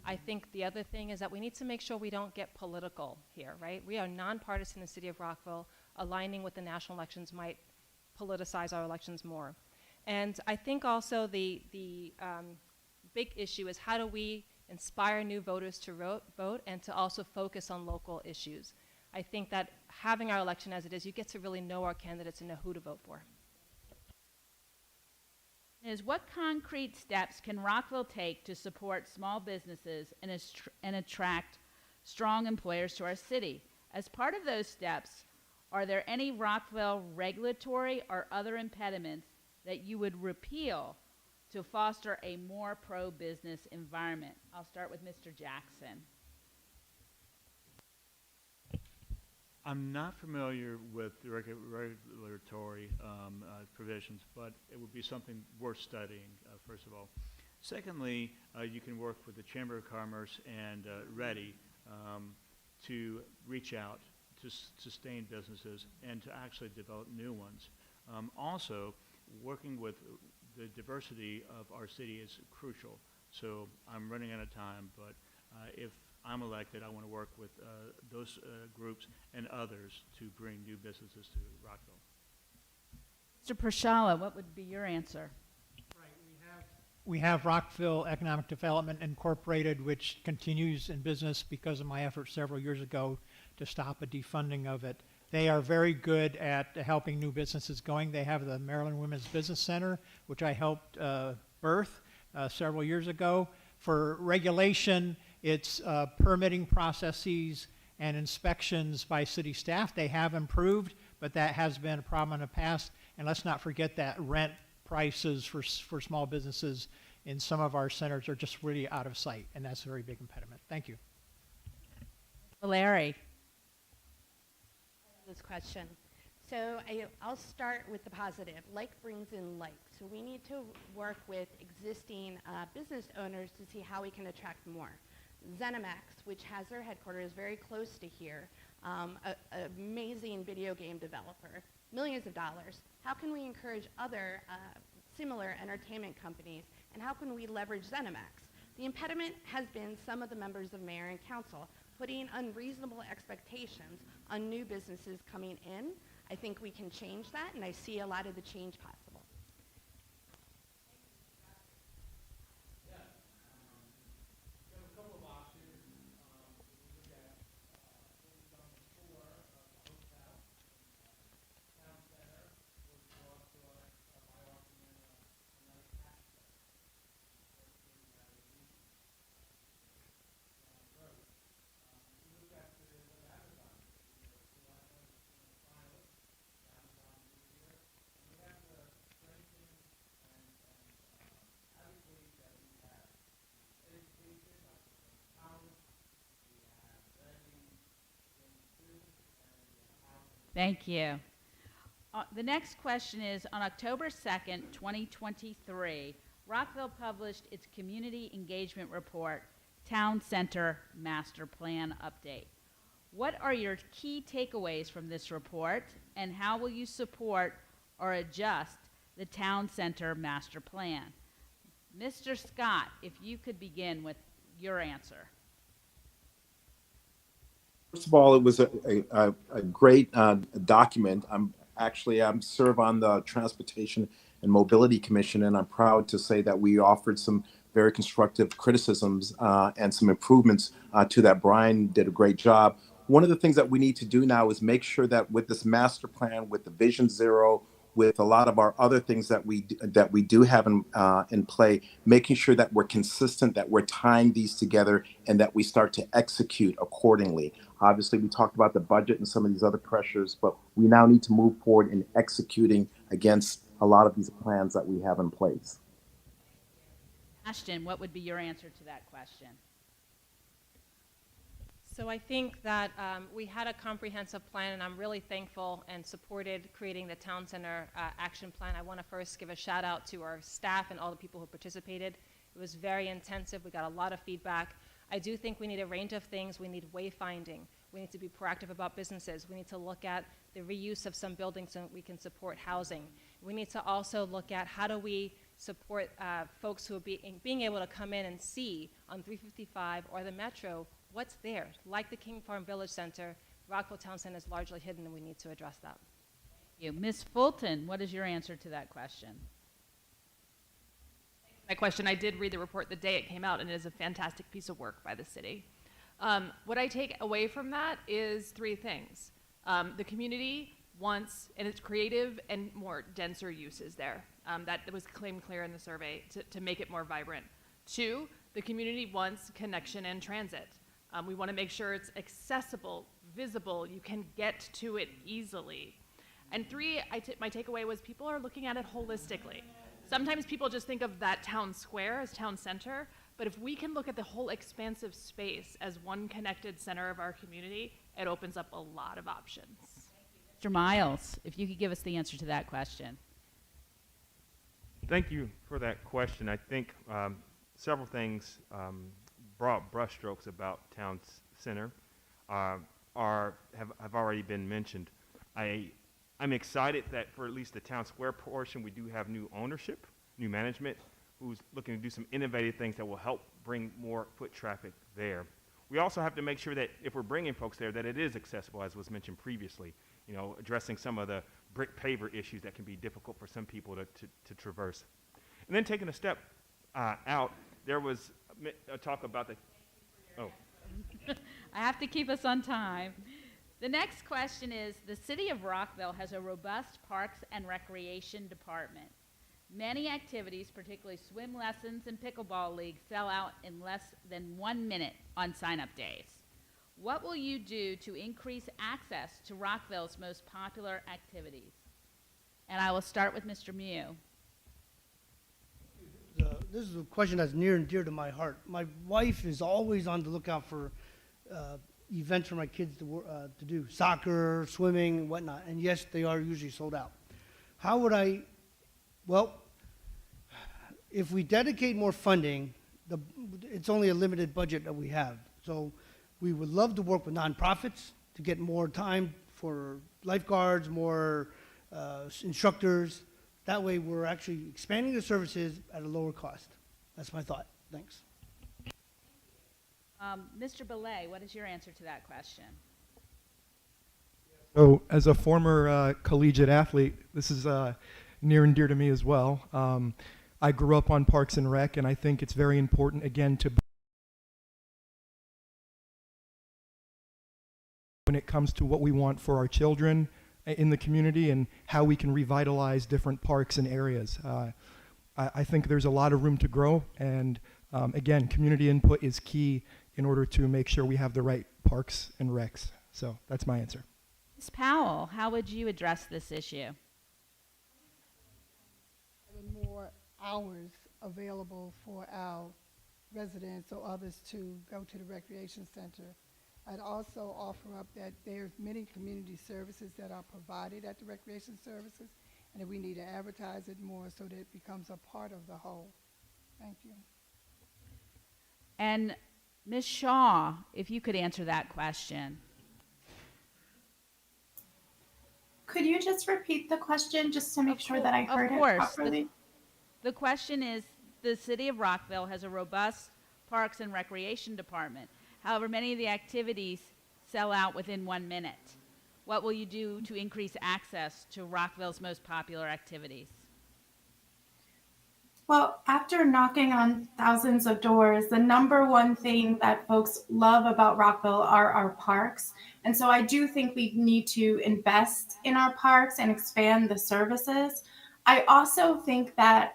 I think the other thing is that we need to make sure we don't get political here, right? We are nonpartisan in the city of Rockville. Aligning with the national elections might politicize our elections more. And I think also the big issue is how do we inspire new voters to vote and to also focus on local issues. I think that having our election as it is, you get to really know our candidates and know who to vote for. What concrete steps can Rockville take to support small businesses and attract strong employers to our city? As part of those steps, are there any Rockville regulatory or other impediments that you would repeal to foster a more pro-business environment? I'll start with Mr. Jackson. I'm not familiar with the regulatory provisions, but it would be something worth studying, first of all. Secondly, you can work with the Chamber of Commerce and READY to reach out to sustain businesses and to actually develop new ones. Also, working with the diversity of our city is crucial. So I'm running out of time, but if I'm elected, I want to work with those groups and others to bring new businesses to Rockville. Mr. Prashala, what would be your answer? We have Rockville Economic Development Incorporated, which continues in business because of my efforts several years ago to stop a defunding of it. They are very good at helping new businesses going. They have the Maryland Women's Business Center, which I helped birth several years ago. For regulation, it's permitting processes and inspections by city staff. They have improved, but that has been a problem in the past. And let's not forget that rent prices for small businesses in some of our centers are just really out of sight, and that's a very big impediment. Thank you. Larry. This question. So I'll start with the positive. Like brings in like. So we need to work with existing business owners to see how we can attract more. ZeniMax, which has their headquarters very close to here, an amazing video game developer, millions of dollars. How can we encourage other similar entertainment companies, and how can we leverage ZeniMax? The impediment has been some of the members of Mayor and Council putting unreasonable expectations on new businesses coming in. I think we can change that, and I see a lot of the change possible. Thank you. The next question is, on October 2nd, 2023, Rockville published its Community Engagement Report, Town Center Master Plan Update. What are your key takeaways from this report, and how will you support or adjust the Town Center Master Plan? Mr. Scott, if you could begin with your answer. First of all, it was a great document. I serve on the Transportation and Mobility Commission, and I'm proud to say that we offered some very constructive criticisms and some improvements to that. Brian did a great job. One of the things that we need to do now is make sure that with this master plan, with the Vision Zero, with a lot of our other things that we do have in play, making sure that we're consistent, that we're tying these together, and that we start to execute accordingly. Obviously, we talked about the budget and some of these other pressures, but we now need to move forward in executing against a lot of these plans that we have in place. Ashton, what would be your answer to that question? So I think that we had a comprehensive plan, and I'm really thankful and supported creating the Town Center Action Plan. I want to first give a shout out to our staff and all the people who participated. It was very intensive. We got a lot of feedback. I do think we need a range of things. We need wayfinding. We need to be proactive about businesses. We need to look at the reuse of some buildings so we can support housing. We need to also look at how do we support folks who are being able to come in and see on 355 or the Metro what's there. Like the King Farm Village Center, Rockville Town Center is largely hidden, and we need to address that. Thank you. Ms. Fulton, what is your answer to that question? My question, I did read the report the day it came out, and it is a fantastic piece of work by the city. What I take away from that is three things. The community wants, and it's creative and more denser uses there. That was claimed clear in the survey to make it more vibrant. 2, the community wants connection and transit. We want to make sure it's accessible, visible, you can get to it easily. And 3, my takeaway was people are looking at it holistically. Sometimes people just think of that town square as town center, but if we can look at the whole expansive space as one connected center of our community, it opens up a lot of options. Mr. Miles, if you could give us the answer to that question. Thank you for that question. I think several things, broad brushstrokes about town center have already been mentioned. I I'm excited that for at least the town square portion, we do have new ownership, new management, who's looking to do some innovative things that will help bring more foot traffic there. We also have to make sure that if we're bringing folks there, that it is accessible, as was mentioned previously, you know, addressing some of the brick paver issues that can be difficult for some people to traverse. And then taking a step out, there was a talk about the, oh. I have to keep us on time. The next question is, the city of Rockville has a robust parks and recreation department. Many activities, particularly swim lessons and pickleball leagues, sell out in less than 1 minute on sign-up days. What will you do to increase access to Rockville's most popular activities? And I will start with Mr. Mew. This is a question that's near and dear to my heart. My wife is always on the lookout for events for my kids to do, soccer, swimming, and whatnot. And yes, they are usually sold out. How would I? Well, if we dedicate more funding, it's only a limited budget that we have. So we would love to work with nonprofits to get more time for lifeguards, more instructors. That way we're actually expanding the services at a lower cost. That's my thought. Thanks. Mr. Belay, what is your answer to that question? So as a former collegiate athlete, this is near and dear to me as well. I grew up on Parks and Rec, and I think it's very important, again, to when it comes to what we want for our children in the community and how we can revitalize different parks and areas. I think there's a lot of room to grow, and again, community input is key in order to make sure we have the right parks and recs. So that's my answer. Ms. Powell, how would you address this issue? Having more hours available for our residents or others to go to the recreation center. I'd also offer up that there's many community services that are provided at the recreation services, and that we need to advertise it more so that it becomes a part of the whole. Thank you. And Ms. Shaw, if you could answer that question. Could you just repeat the question just to make sure that I heard it properly? The question is, the city of Rockville has a robust parks and recreation department. However, many of the activities sell out within 1 minute. What will you do to increase access to Rockville's most popular activities? Well, after knocking on thousands of doors, the number one thing that folks love about Rockville are our parks. And so I do think we need to invest in our parks and expand the services. I also think that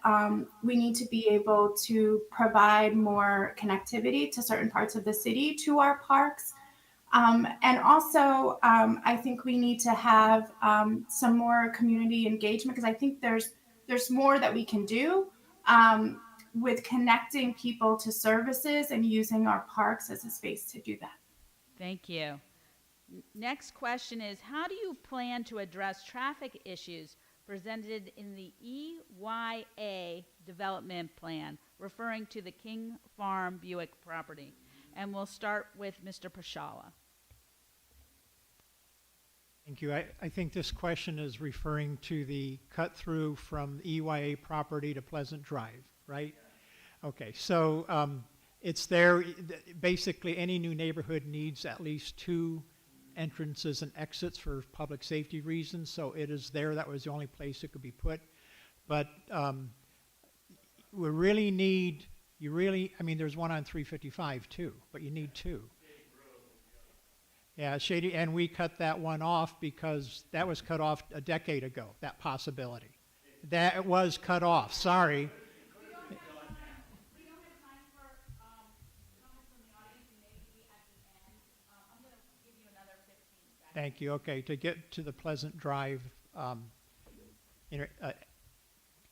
we need to be able to provide more connectivity to certain parts of the city to our parks. And also, I think we need to have some more community engagement, because I think there's more that we can do with connecting people to services and using our parks as a space to do that. Thank you. Next question is, how do you plan to address traffic issues presented in the EYA development plan, referring to the King Farm Buick property? And we'll start with Mr. Pashala. Thank you. I think this question is referring to the cut through from EYA property to Pleasant Drive, right? Okay, so it's there. Basically, any new neighborhood needs at least 2 entrances and exits for public safety reasons, so it is there. That was the only place it could be put. But we really need, I mean, there's one on 355 too, but you need 2. Yeah, Shady, and we cut that one off because that was cut off a decade ago, that possibility. That was cut off, sorry. Thank you. Okay, to get to the Pleasant Drive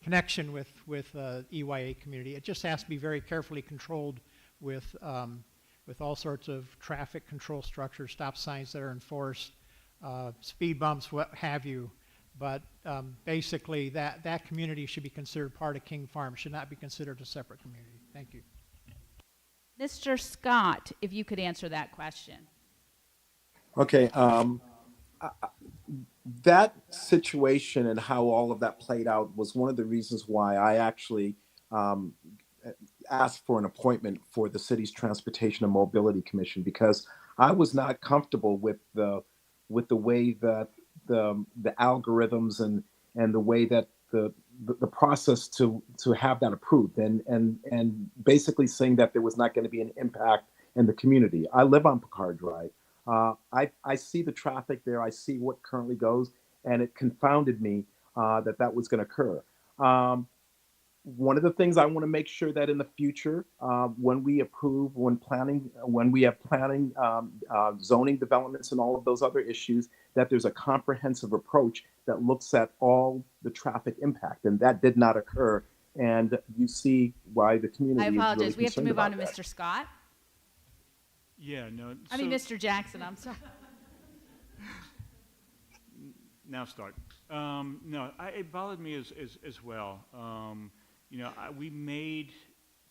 connection with EYA community, it just has to be very carefully controlled with all sorts of traffic control structures, stop signs that are enforced, speed bumps, what have you. But basically, that community should be considered part of King Farm, should not be considered a separate community. Thank you. Mr. Scott, if you could answer that question. Okay, that situation and how all of that played out was one of the reasons why I actually um, asked for an appointment for the city's Transportation and Mobility Commission, because I was not comfortable with the way that the algorithms and the way that the process to have that approved, and basically saying that there was not going to be an impact in the community. I live on Picard Drive. I see the traffic there. I see what currently goes, and it confounded me that was going to occur. One of the things I want to make sure that in the future, when we approve, when we have planning, zoning developments and all of those other issues, that there's a comprehensive approach that looks at all the traffic impact, and that did not occur. And you see why the community I is apologize. really We have to concerned move on to about that. Mr. Scott. Yeah, no. I mean, Mr. Jackson, I'm sorry. Now start. No, it bothered me as well. We made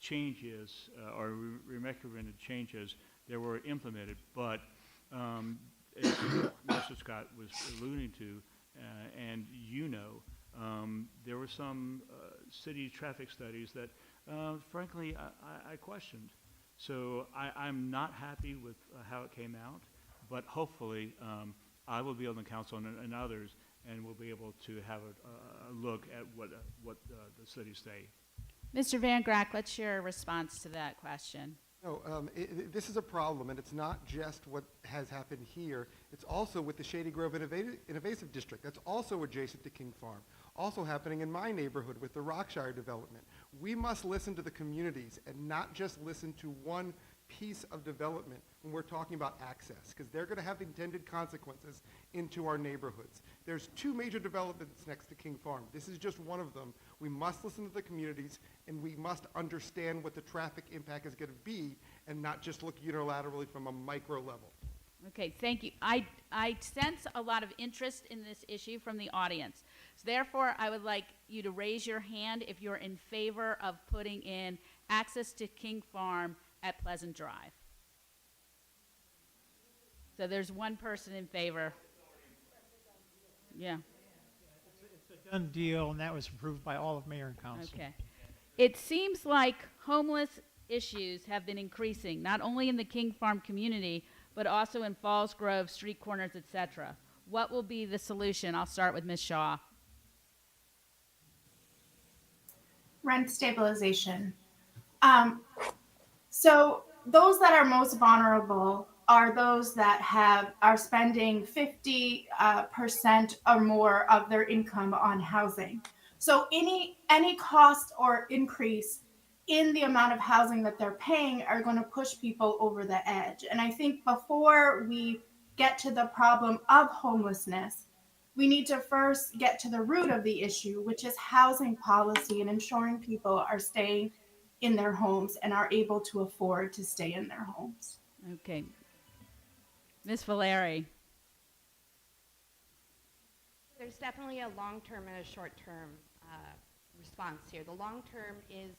changes, or we recommended changes that were implemented, but as Mr. Scott was alluding to, and there were some city traffic studies that, frankly, I questioned. So I'm not happy with how it came out, but hopefully I will be on the council and others, and we'll be able to have a look at what the cities say. Mr. Van Grack, let's hear a response to that question. No, this is a problem, and it's not just what has happened here. It's also with the Shady Grove Innovasive District. That's also adjacent to King Farm. Also happening in my neighborhood with the Rockshire development. We must listen to the communities and not just listen to one piece of development when we're talking about access, because they're going to have intended consequences into our neighborhoods. There's two major developments next to King Farm. This is just one of them. We must listen to the communities, and we must understand what the traffic impact is going to be, and not just look unilaterally from a micro level. Okay, thank you. I sense a lot of interest in this issue from the audience. So therefore, I would like you to raise your hand if you're in favor of putting in access to King Farm at Pleasant Drive. So there's one person in favor. Yeah. It's a done deal, and that was approved by all of Mayor and Council. Okay. It seems like homeless issues have been increasing, not only in the King Farm community, but also in Falls Grove, street corners, etc. What will be the solution? I'll start with Ms. Shaw. Rent stabilization. So those that are most vulnerable are those that are spending 50% or more of their income on housing. So any cost or increase in the amount of housing that they're paying are going to push people over the edge. And I think before we get to the problem of homelessness, we need to first get to the root of the issue, which is housing policy and ensuring people are staying in their homes and are able to afford to stay in their homes. Okay. Ms. Valeri. There's definitely a long-term and a short-term response here. The long-term is,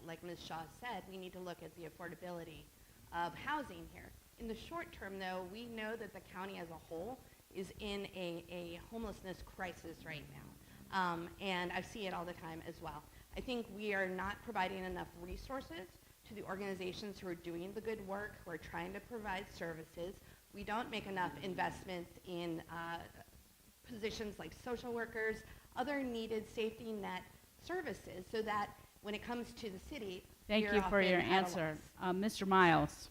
like Ms. Shaw said, we need to look at the affordability of housing here. In the short term, though, we know that the county as a whole is in a homelessness crisis right now. And I see it all the time as well. I think we are not providing enough resources to the organizations who are doing the good work, who are trying to provide services. We don't make enough investments in positions like social workers, other needed safety net services, so that when it comes to the city, Thank you for your answer. Mr. Miles.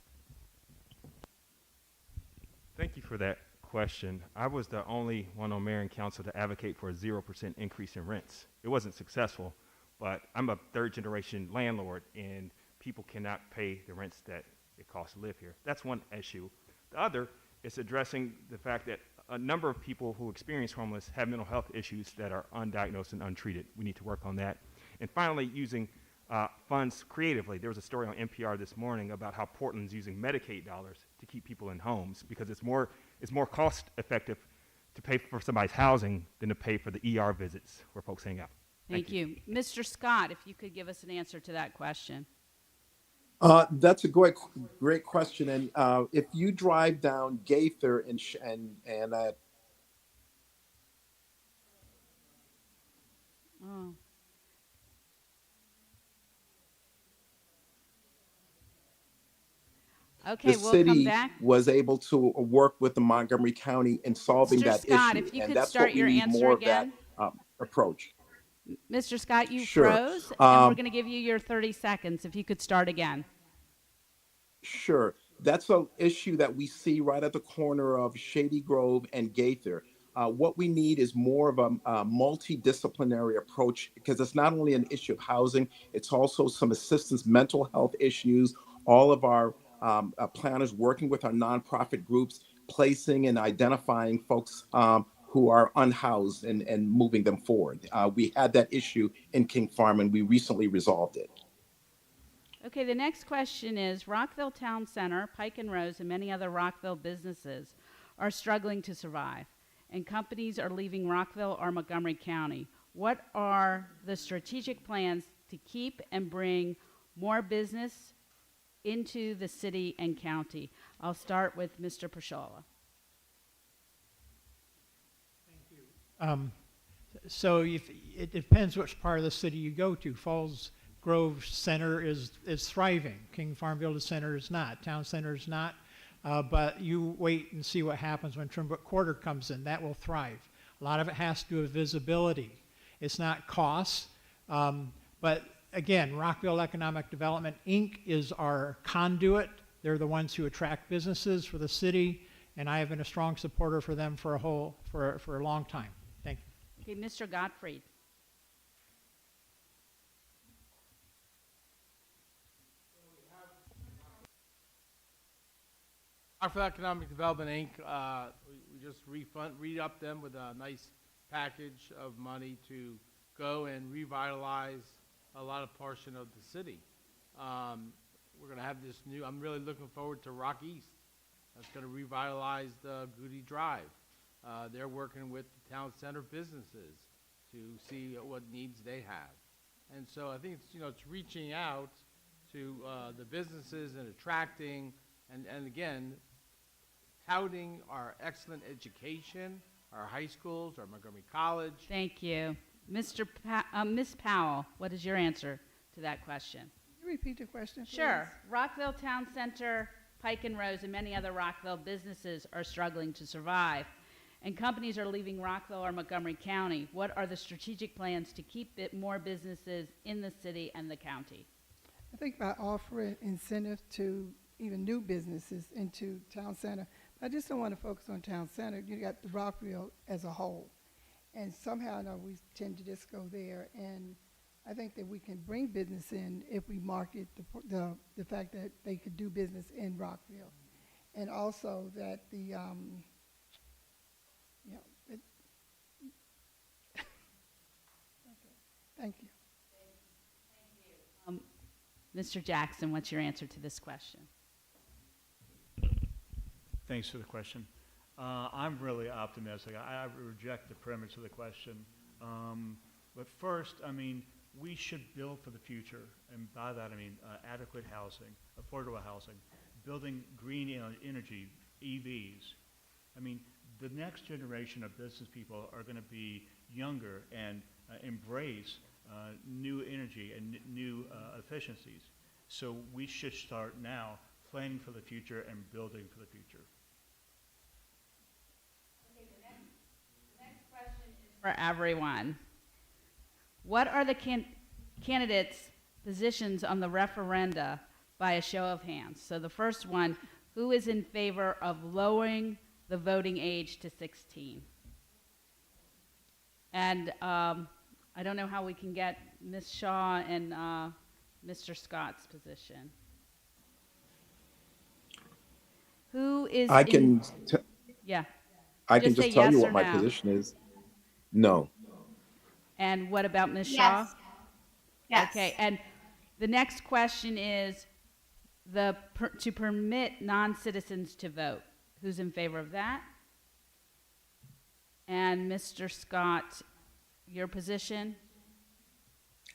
Thank you for that question. I was the only one on Mayor and Council to advocate for a 0% increase in rents. It wasn't successful, but I'm a third-generation landlord, and people cannot pay the rents that it costs to live here. That's one issue. The other is addressing the fact that a number of people who experience homeless have mental health issues that are undiagnosed and untreated. We need to work on that. And finally, using funds creatively. There was a story on NPR this morning about how Portland's using Medicaid dollars to keep people in homes because it's more cost effective to pay for somebody's housing than to pay for the ER visits where folks hang out. Thank you. Mr. Scott, if you could give us an answer to that question. That's a great question. And if you drive down Gaither and Okay, the we'll come city back. was able to work with the Montgomery County in solving Mr. that Scott, issue. if you And could that's start what we your need answer more of that again. approach. Mr. Scott, you Sure. froze, and we're going to give you your 30 seconds if you could start again. Sure. That's an issue that we see right at the corner of Shady Grove and Gaither. What we need is more of a multidisciplinary approach because it's not only an issue of housing, it's also some assistance, mental health issues. All of our planners working with our nonprofit groups, placing and identifying folks who are unhoused and moving them forward. We had that issue in King Farm and we recently resolved it. Okay, the next question is, Rockville Town Center, Pike and Rose, and many other Rockville businesses are struggling to survive, and companies are leaving Rockville or Montgomery County. What are the strategic plans to keep and bring more business into the city and county? I'll start with Mr. Pershola. So it depends which part of the city you go to. Falls Grove Center is thriving. King Farm Village Center is not. Town Center is not. But you wait and see what happens when Trimble Quarter comes in. That will thrive. A lot of it has to do with visibility. It's not costs. But again, Rockville Economic Development, Inc. is our conduit. They're the ones who attract businesses for the city, and I have been a strong supporter for them for a long time. Thank you. Okay, Mr. Gottfried. Rockville Economic Development, Inc., we just re-up them with a nice package of money to go and revitalize a lot of portion of the city. We're going to have this new, I'm really looking forward to Rock East. That's going to revitalize the Goody Drive. They're working with the town center businesses to see what needs they have. And so I think it's reaching out to the businesses and attracting, and again, touting our excellent education, our high schools, our Montgomery College. Thank you. Ms. Powell, what is your answer to that question? Can you repeat the question, please? Sure. Rockville Town Center, Pike and Rose, and many other Rockville businesses are struggling to survive, and companies are leaving Rockville or Montgomery County. What are the strategic plans to keep more businesses in the city and the county? I think by offering incentives to even new businesses into Town Center. I just don't want to focus on Town Center. You got the Rockville as a whole. And somehow I know we tend to just go there. And I think that we can bring business in if we market the fact that they could do business in Rockville. And also that the, Thank you. Mr. Jackson, what's your answer to this question? Thanks for the question. I'm really optimistic. I reject the premise of the question. But first, I mean, we should build for the future. And by that, I mean adequate housing, affordable housing, building green energy, EVs. I mean, the next generation of business people are going to be younger and embrace new energy and new efficiencies. So we should start now planning for the future and building for the future. Okay, the next question is for everyone. What are the candidates' positions on the referenda by a show of hands? So the first one, who is in favor of lowering the voting age to 16? And I don't know how we can get Ms. Shaw and Mr. Scott's position. Who is I can yeah. I can just tell yes you or what my no. position is. No. And what about Ms. Yes. Shaw? Yes. Okay, and the next question is to permit non-citizens to vote. Who's in favor of that? And Mr. Scott, your position?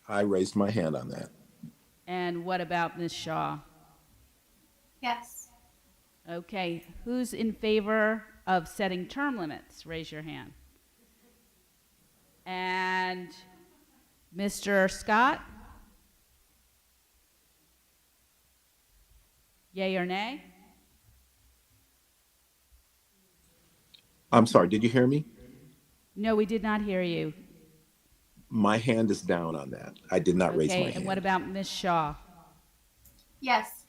I raised my hand on that. And what about Ms. Shaw? Yes. Okay, who's in favor of setting term limits? Raise your hand. And Mr. Scott? Yay or nay? I'm sorry, did you hear me? No, we did not hear you. My hand is down on that. I did not raise my Okay, hand. and what about Ms. Shaw? Yes.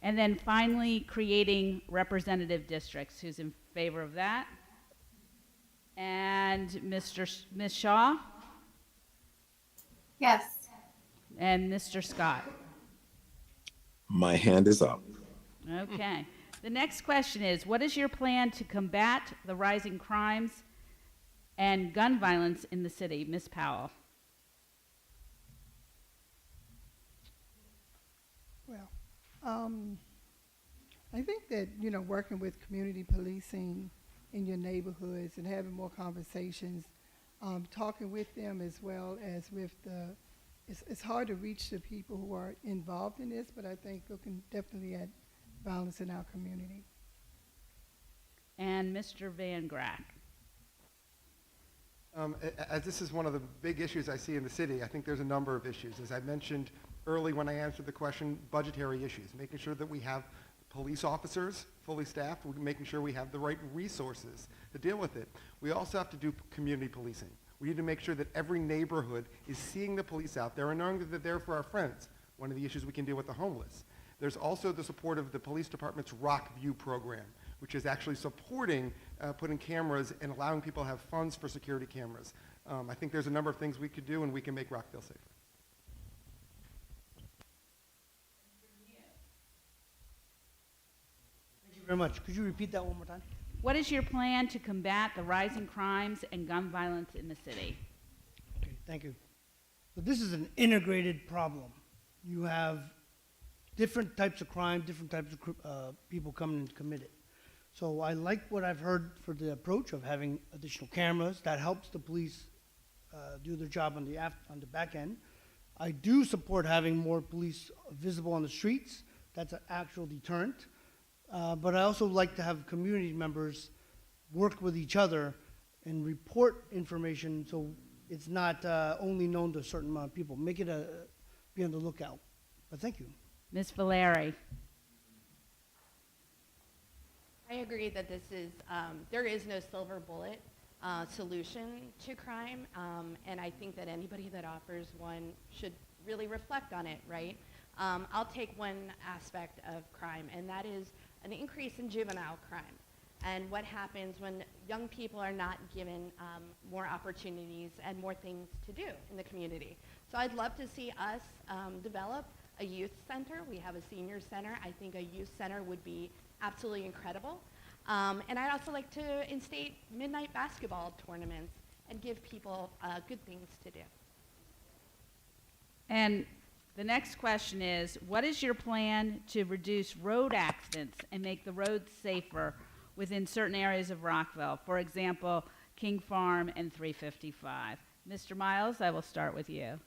And then finally, creating representative districts. Who's in favor of that? And Ms. Shaw? Yes. And Mr. Scott? My hand is up. Okay. The next question is, what is your plan to combat the rising crimes and gun violence in the city? Ms. Powell? Well, I think that, working with community policing in your neighborhoods and having more conversations, talking with them as well as with it's hard to reach the people who are involved in this, but I think we can definitely add balance in our community. And Mr. Van Grack? As this is one of the big issues I see in the city, I think there's a number of issues. As I mentioned early when I answered the question, budgetary issues, making sure that we have police officers fully staffed, making sure we have the right resources to deal with it. We also have to do community policing. We need to make sure that every neighborhood is seeing the police out there and knowing that they're there for our friends. One of the issues we can deal with the homeless. There's also the support of the police department's Rockview program, which is actually supporting putting cameras and allowing people to have funds for security cameras. I think there's a number of things we could do, and we can make Rockville safer. Thank you very much. Could you repeat that one more time? What is your plan to combat the rising crimes and gun violence in the city? Okay, thank you. So this is an integrated problem. You have different types of crime, different types of people coming and commit it. So I like what I've heard for the approach of having additional cameras. That helps the police do their job on the back end. I do support having more police visible on the streets. That's an actual deterrent. But I also like to have community members work with each other and report information so it's not only known to a certain amount of people. Make it be on the lookout. But thank you. Ms. Valeri? I agree that there is no silver bullet solution to crime, and I think that anybody that offers one should really reflect on it, right? I'll take one aspect of crime, and that is an increase in juvenile crime and what happens when young people are not given more opportunities and more things to do in the community. So I'd love to see us develop a youth center. We have a senior center. I think a youth center would be absolutely incredible. And I'd also like to instate midnight basketball tournaments and give people good things to do. And the next question is, what is your plan to reduce road accidents and make the roads safer within certain areas of Rockville? For example, King Farm and 355. Mr. Miles, I will start with you.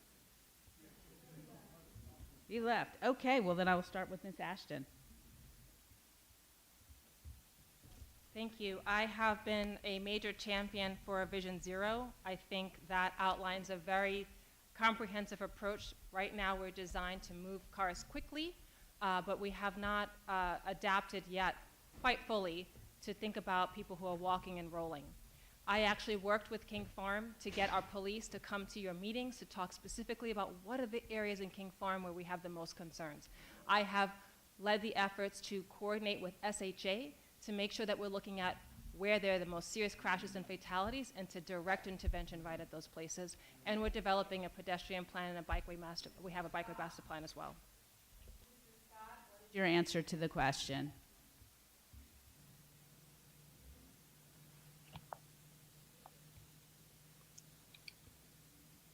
He left. Okay, well then I will start with Ms. Ashton. Thank you. I have been a major champion for Vision Zero. I think that outlines a very comprehensive approach. Right now we're designed to move cars quickly, but we have not adapted yet quite fully to think about people who are walking and rolling. I actually worked with King Farm to get our police to come to your meetings to talk specifically about what are the areas in King Farm where we have the most concerns. I have led the efforts to coordinate with SHA to make sure that we're looking at where there are the most serious crashes and fatalities and to direct intervention right at those places. And we're developing a pedestrian plan and a bikeway master. We have a bikeway master plan as well. Your answer to the question.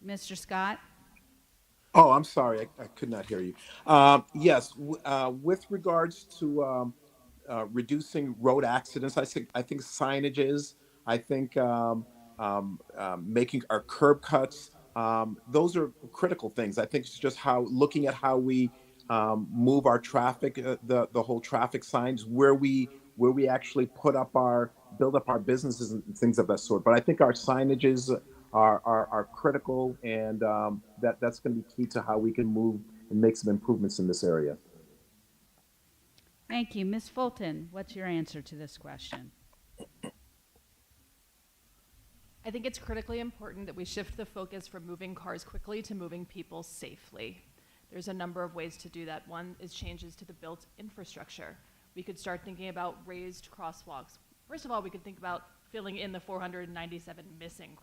Mr. Scott? Oh, I'm sorry, I could not hear you. Yes, with regards to reducing road accidents, I think signages, I think making our curb cuts, those are critical things. I think it's just looking at how we move our traffic, the whole traffic signs, where we actually build up our businesses and things of that sort. But I think our signages are critical, and that's going to be key to how we can move and make some improvements in this area. Thank you. Ms. Fulton, what's your answer to this question? I think it's critically important that we shift the focus from moving cars quickly to moving people safely. There's a number of ways to do that. One is changes to the built infrastructure. We could start thinking about raised crosswalks. First of all, we could think about filling in the 497 missing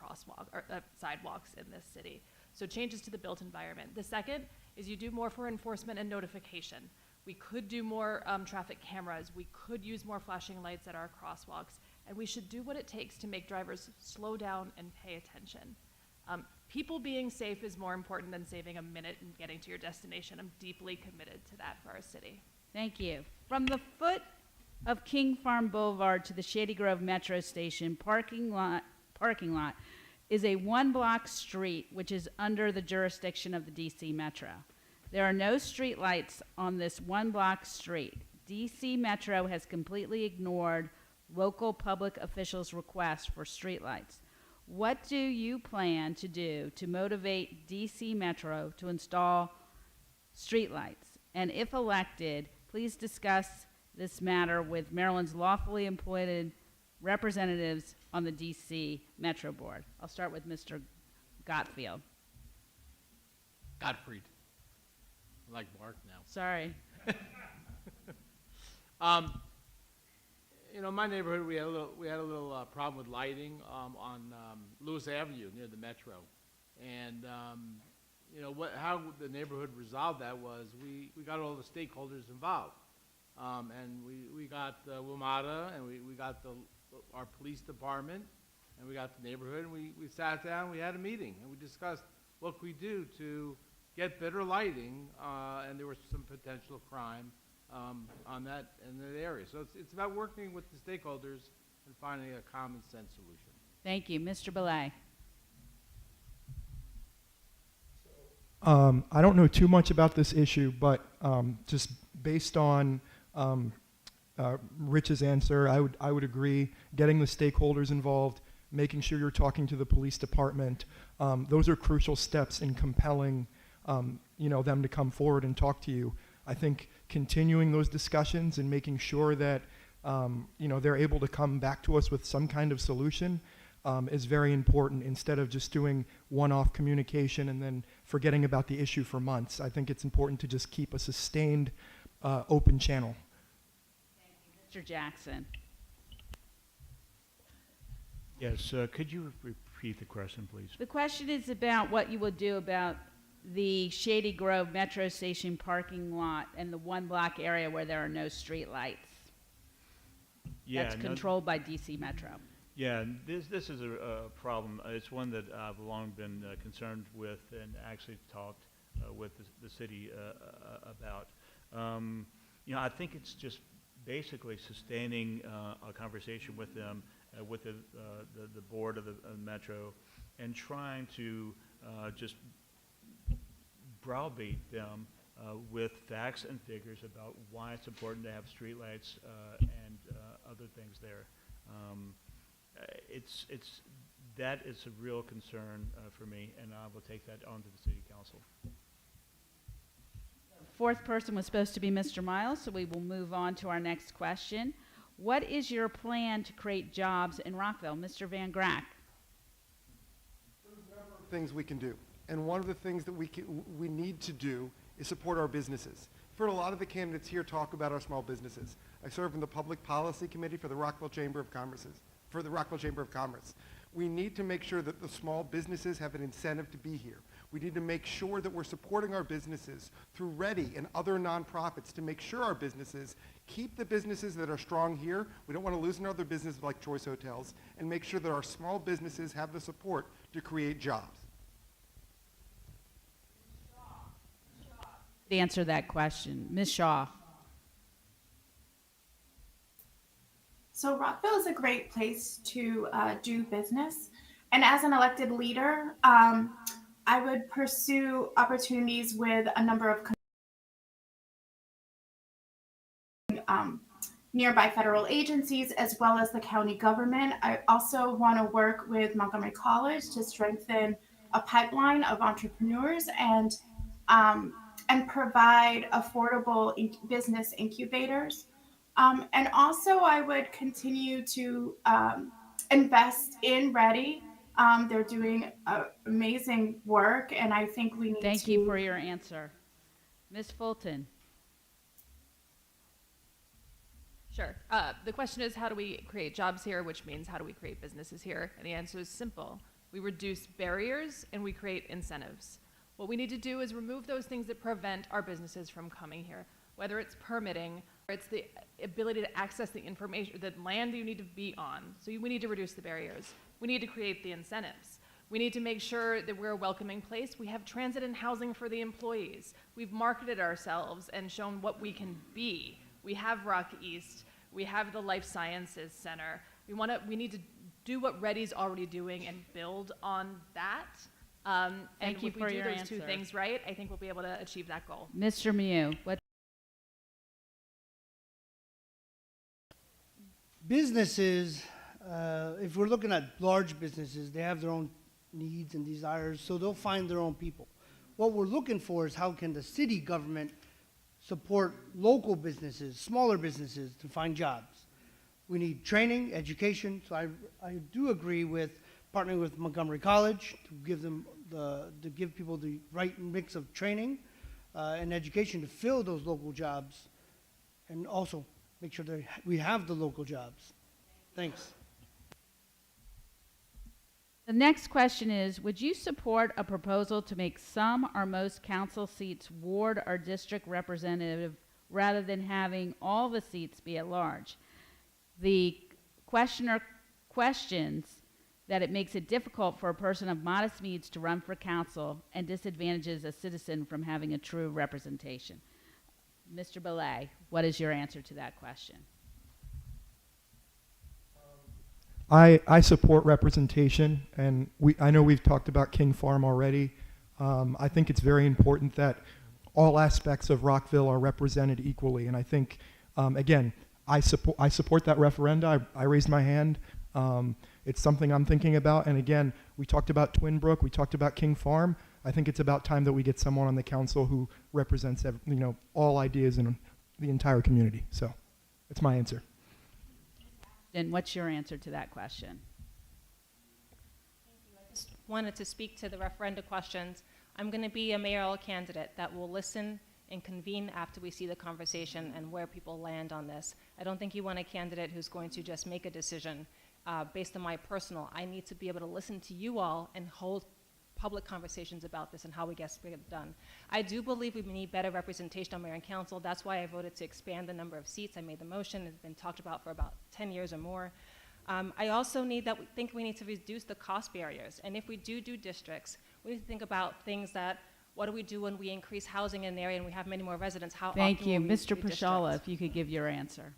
sidewalks in this city. So changes to the built environment. The second is you do more for enforcement and notification. We could do more traffic cameras. We could use more flashing lights at our crosswalks. And we should do what it takes to make drivers slow down and pay attention. People being safe is more important than saving a minute and getting to your destination. I'm deeply committed to that for our city. Thank you. From the foot of King Farm Boulevard to the Shady Grove Metro Station parking lot is a one-block street which is under the jurisdiction of the DC Metro. There are no street lights on this one-block street. DC Metro has completely ignored local public officials' requests for streetlights. What do you plan to do to motivate DC Metro to install streetlights? And if elected, please discuss this matter with Maryland's lawfully appointed representatives on the DC Metro Board. I'll start with Mr. Gottfield. Gottfried. I like Mark now. Sorry. You know, my neighborhood, we had a little problem with lighting on Lewis Avenue near the Metro, and you know how the neighborhood resolved that was we got all the stakeholders involved, and we got WMATA, and we got our police department, and we got the neighborhood, and we sat down, we had a meeting, and we discussed what could we do to get better lighting, and there was some potential crime on that in that area. So it's about working with the stakeholders and finding a common sense solution. Thank you. Mr. Belay. I don't know too much about this issue, but just based on Rich's answer, I would agree. Getting the stakeholders involved, making sure you're talking to the police department, those are crucial steps in compelling them to come forward and talk to you. I think continuing those discussions and making sure that they're able to come back to us with some kind of solution is very important, instead of just doing one-off communication and then forgetting about the issue for months. I think it's important to just keep a sustained open channel. Thank you. Mr. Jackson. Yes, could you repeat the question, please? The question is about what you will do about the Shady Grove Metro Station parking lot and the one-block area where there are no street lights. Yeah, that's controlled by DC Metro. Yeah, this is a problem. It's one that I've long been concerned with and actually talked with the city about. I think it's just basically sustaining a conversation with them, with the board of the Metro, and trying to just browbeat them with facts and figures about why it's important to have streetlights and other things there. That is a real concern for me, and I will take that on to the City Council. Fourth person was supposed to be Mr. Miles, so we will move on to our next question. What is your plan to create jobs in Rockville? Mr. Van Grack. There's a number of things we can do, and one of the things that we need to do is support our businesses. I've heard a lot of the candidates here talk about our small businesses. I serve in the Public Policy Committee for the Rockville Chamber of Commerce. We need to make sure that the small businesses have an incentive to be here. We need to make sure that we're supporting our businesses through Ready and other nonprofits to make sure our businesses keep the businesses that are strong here. We don't want to lose another business like Choice Hotels, and make sure that our small businesses have the support to create jobs. To answer that question, Ms. Shaw. So Rockville is a great place to do business. And as an elected leader, I would pursue opportunities with a number of nearby federal agencies, as well as the county government. I also want to work with Montgomery College to strengthen a pipeline of entrepreneurs and provide affordable business incubators. And also I would continue to invest in Ready They're doing amazing work, and I think we need Thank to. you for your answer. Ms. Fulton. Sure. The question is, how do we create jobs here, which means how do we create businesses here? And the answer is simple. We reduce barriers and we create incentives. What we need to do is remove those things that prevent our businesses from coming here, whether it's permitting or it's the ability to access the information, the land you need to be on. So we need to reduce the barriers. We need to create the incentives. We need to make sure that we're a welcoming place. We have transit and housing for the employees. We've marketed ourselves and shown what we can be. We have Rock East. We have the Life Sciences Center. We need to do what Ready's already doing and build on that. Thank you for your If we do those answer. two things right, I think we'll be able to achieve that goal. Mr. Mew, what? Businesses, if we're looking at large businesses, they have their own needs and desires, so they'll find their own people. What we're looking for is how can the city government support local businesses, smaller businesses to find jobs. We need training, education, so I do agree with partnering with Montgomery College to give them to give people the right mix of training and education to fill those local jobs, and also make sure that we have the local jobs. Thanks. The next question is, would you support a proposal to make some or most council seats ward or district representative rather than having all the seats be at large? The questioner questions that it makes it difficult for a person of modest means to run for council and disadvantages a citizen from having a true representation. Mr. Belay, what is your answer to that question? I support representation, and I know we've talked about King Farm already. I think it's very important that all aspects of Rockville are represented equally, and I think, again, I support that referenda. I raised my hand. It's something I'm thinking about, and again, we talked about Twin Brook, we talked about King Farm. I think it's about time that we get someone on the council who represents all ideas in the entire community. So that's my answer. And what's your answer to that question? I just wanted to speak to the referenda questions. I'm going to be a mayoral candidate that will listen and convene after we see the conversation and where people land on this. I don't think you want a candidate who's going to just make a decision based on my personal. I need to be able to listen to you all and hold public conversations about this and how we get it done. I do believe we need better representation on mayor and council. That's why I voted to expand the number of seats. I made the motion. It's been talked about for about 10 years or more. I also think we need to reduce the cost barriers. And if we do districts, we need to think about things that, what do we do when we increase housing in an area and we have many more residents? How Thank often you. will we Mr. redistrict? Pashala, if you could give your answer.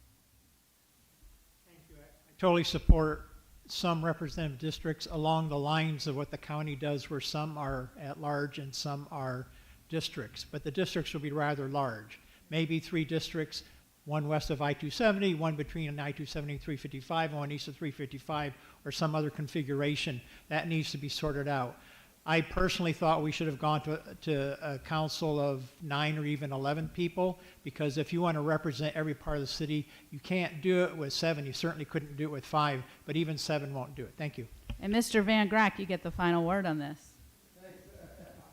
I totally support some representative districts along the lines of what the county does, where some are at large and some are districts. But the districts will be rather large. Maybe 3 districts, one west of I-270, one between I-270 and 355, and one east of 355, or some other configuration. That needs to be sorted out. I personally thought we should have gone to a council of 9 or even 11 people, because if you want to represent every part of the city, you can't do it with 7. You certainly couldn't do it with 5, but even 7 won't do it. Thank you. And Mr. Van Grack, you get the final word on this.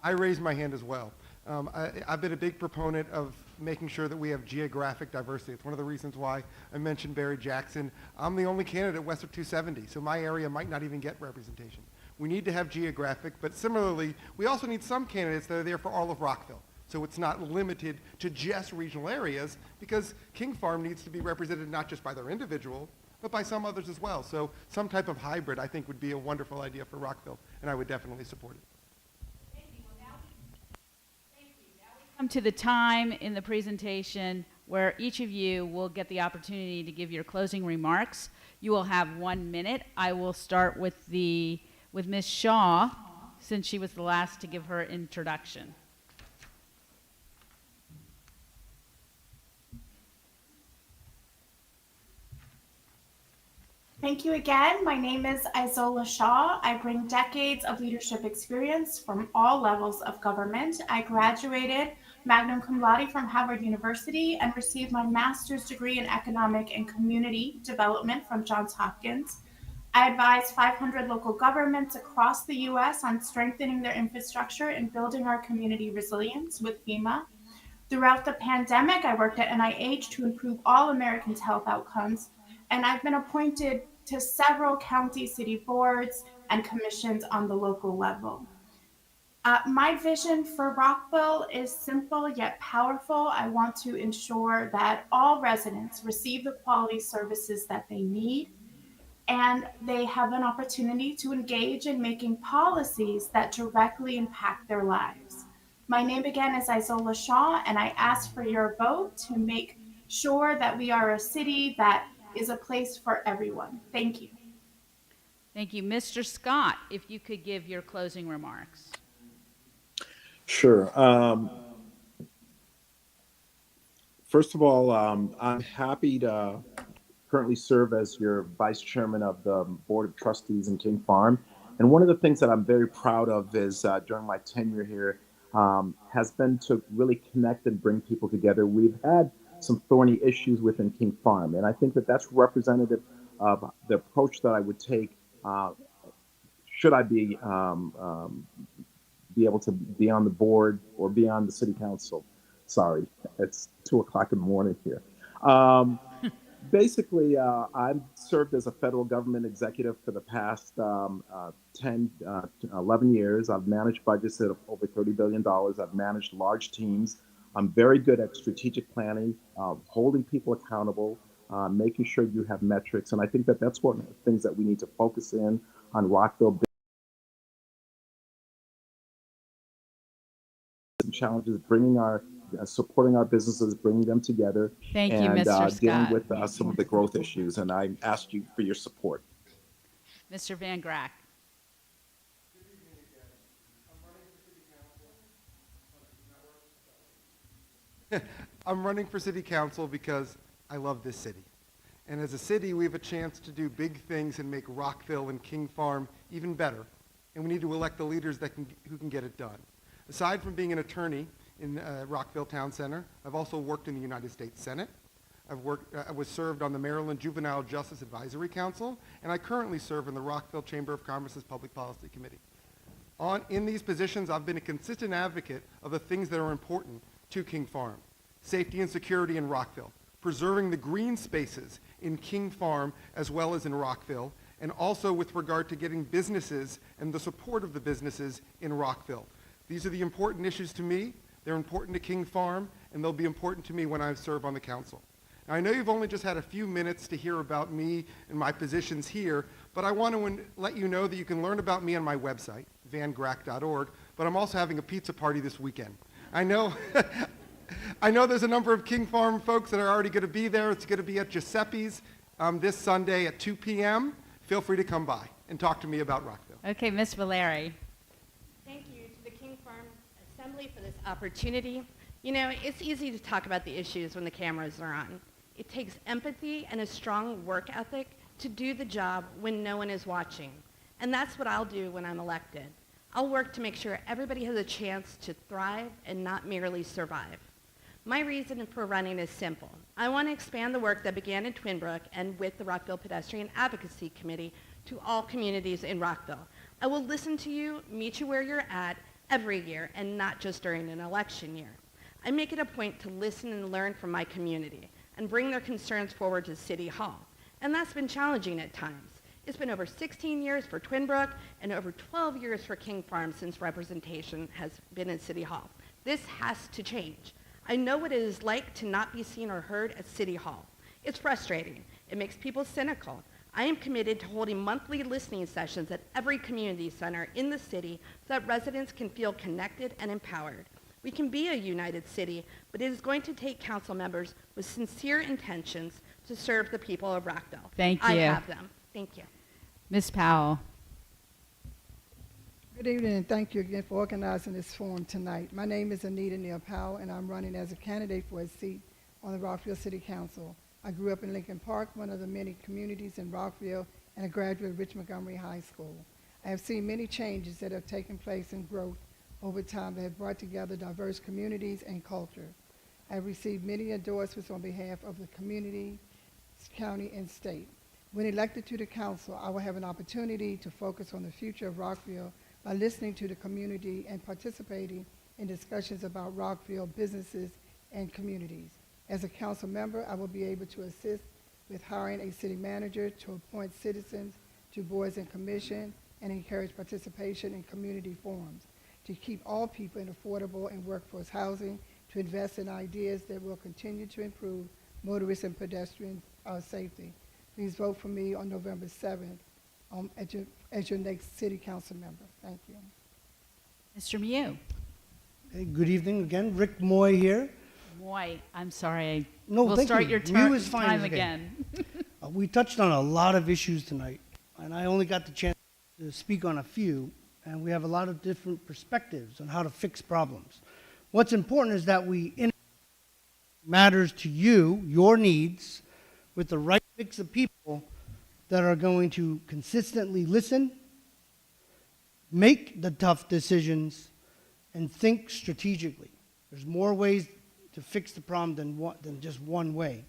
I raised my hand as well. I've been a big proponent of making sure that we have geographic diversity. It's one of the reasons why I mentioned Barry Jackson. I'm the only candidate west of 270, so my area might not even get representation. We need to have geographic, but similarly, we also need some candidates that are there for all of Rockville. So it's not limited to just regional areas, because King Farm needs to be represented not just by their individual, but by some others as well. So some type of hybrid, I think, would be a wonderful idea for Rockville, and I would definitely support it. Come to the time in the presentation where each of you will get the opportunity to give your closing remarks. You will have 1 minute. I will start with Ms. Shaw, since she was the last to give her introduction. Thank you again. My name is Isola Shaw. I bring decades of leadership experience from all levels of government. I graduated magna cum laude from Harvard University and received my master's degree in economic and community development from Johns Hopkins. I advise 500 local governments across the U.S. on strengthening their infrastructure and building our community resilience with FEMA. Throughout the pandemic, I worked at NIH to improve all Americans' health outcomes, and I've been appointed to several county city boards and commissions on the local level. My vision for Rockville is simple yet powerful. I want to ensure that all residents receive the quality services that they need, and they have an opportunity to engage in making policies that directly impact their lives. My name again is Isola Shaw, and I ask for your vote to make sure that we are a city that is a place for everyone. Thank you. Thank you. Mr. Scott, if you could give your closing remarks. Sure. First of all, I'm happy to currently serve as your vice chairman of the Board of Trustees in King Farm. And one of the things that I'm very proud of is during my tenure here has been to really connect and bring people together. We've had some thorny issues within King Farm, and I think that that's representative of the approach that I would take should I be able to be on the board or be on the city council. Sorry, it's 2:00 in the morning here. Basically, I've served as a federal government executive for the past 11 years. I've managed budgets of over $30 billion. I've managed large teams. I'm very good at strategic planning, holding people accountable, making sure you have metrics. And I think that that's one of the things that we need to focus in on Rockville. Challenges, supporting our businesses, bringing them together. Thank you, and Mr. dealing Scott. with some of the growth issues. And I ask you for your support. Mr. Van Grack. I'm running for city council because I love this city. And as a city, we have a chance to do big things and make Rockville and King Farm even better. And we need to elect the leaders who can get it done. Aside from being an attorney in Rockville Town Center, I've also worked in the United States Senate. I was served on the Maryland Juvenile Justice Advisory Council, and I currently serve in the Rockville Chamber of Commerce's Public Policy Committee. In these positions, I've been a consistent advocate of the things that are important to King Farm: safety and security in Rockville, preserving the green spaces in King Farm as well as in Rockville, and also with regard to getting businesses and the support of the businesses in Rockville. These are the important issues to me. They're important to King Farm, and they'll be important to me when I serve on the council. Now, I know you've only just had a few minutes to hear about me and my positions here, but I want to let you know that you can learn about me on my website, vangrack.org, but I'm also having a pizza party this weekend. I know I know there's a number of King Farm folks that are already going to be there. It's going to be at Giuseppe's this Sunday at 2 p.m. Feel free to come by and talk to me about Rockville. Okay, Ms. Valeri. Thank you to the King Farm Assembly for this opportunity. You know, it's easy to talk about the issues when the cameras are on. It takes empathy and a strong work ethic to do the job when no one is watching. And that's what I'll do when I'm elected. I'll work to make sure everybody has a chance to thrive and not merely survive. My reason for running is simple. I want to expand the work that began in Twin Brook and with the Rockville Pedestrian Advocacy Committee to all communities in Rockville. I will listen to you, meet you where you're at every year, and not just during an election year. I make it a point to listen and learn from my community and bring their concerns forward to City Hall. And that's been challenging at times. It's been over 16 years for Twin Brook and over 12 years for King Farm since representation has been in City Hall. This has to change. I know what it is like to not be seen or heard at City Hall. It's frustrating. It makes people cynical. I am committed to holding monthly listening sessions at every community center in the city so that residents can feel connected and empowered. We can be a united city, but it is going to take council members with sincere intentions to serve the people of Rockville. Thank you. I have them. Thank you. Ms. Powell. Good evening, and thank you again for organizing this forum tonight. My name is Anita Neal Powell, and I'm running as a candidate for a seat on the Rockville City Council. I grew up in Lincoln Park, one of the many communities in Rockville, and a graduate of Rich Montgomery High School. I have seen many changes that have taken place in growth over time that have brought together diverse communities and culture. I have received many endorsements on behalf of the community, county, and state. When elected to the council, I will have an opportunity to focus on the future of Rockville by listening to the community and participating in discussions about Rockville businesses and communities. As a council member, I will be able to assist with hiring a city manager to appoint citizens to boards and commission and encourage participation in community forums, to keep all people in affordable and workforce housing, to invest in ideas that will continue to improve motorist and pedestrian safety. Please vote for me on November 7th as your next city council member. Thank you. Mr. Mew. Hey, good evening again. Rick Moy here. Moy, I'm sorry. No, we'll thank start you. your Mew is fine, time it's okay. again. We touched on a lot of issues tonight, and I only got the chance to speak on a few, and we have a lot of different perspectives on how to fix problems. What's important is that we matters to you, your needs, with the right mix of people that are going to consistently listen, make the tough decisions, and think strategically. There's more ways to fix the problem than just one way.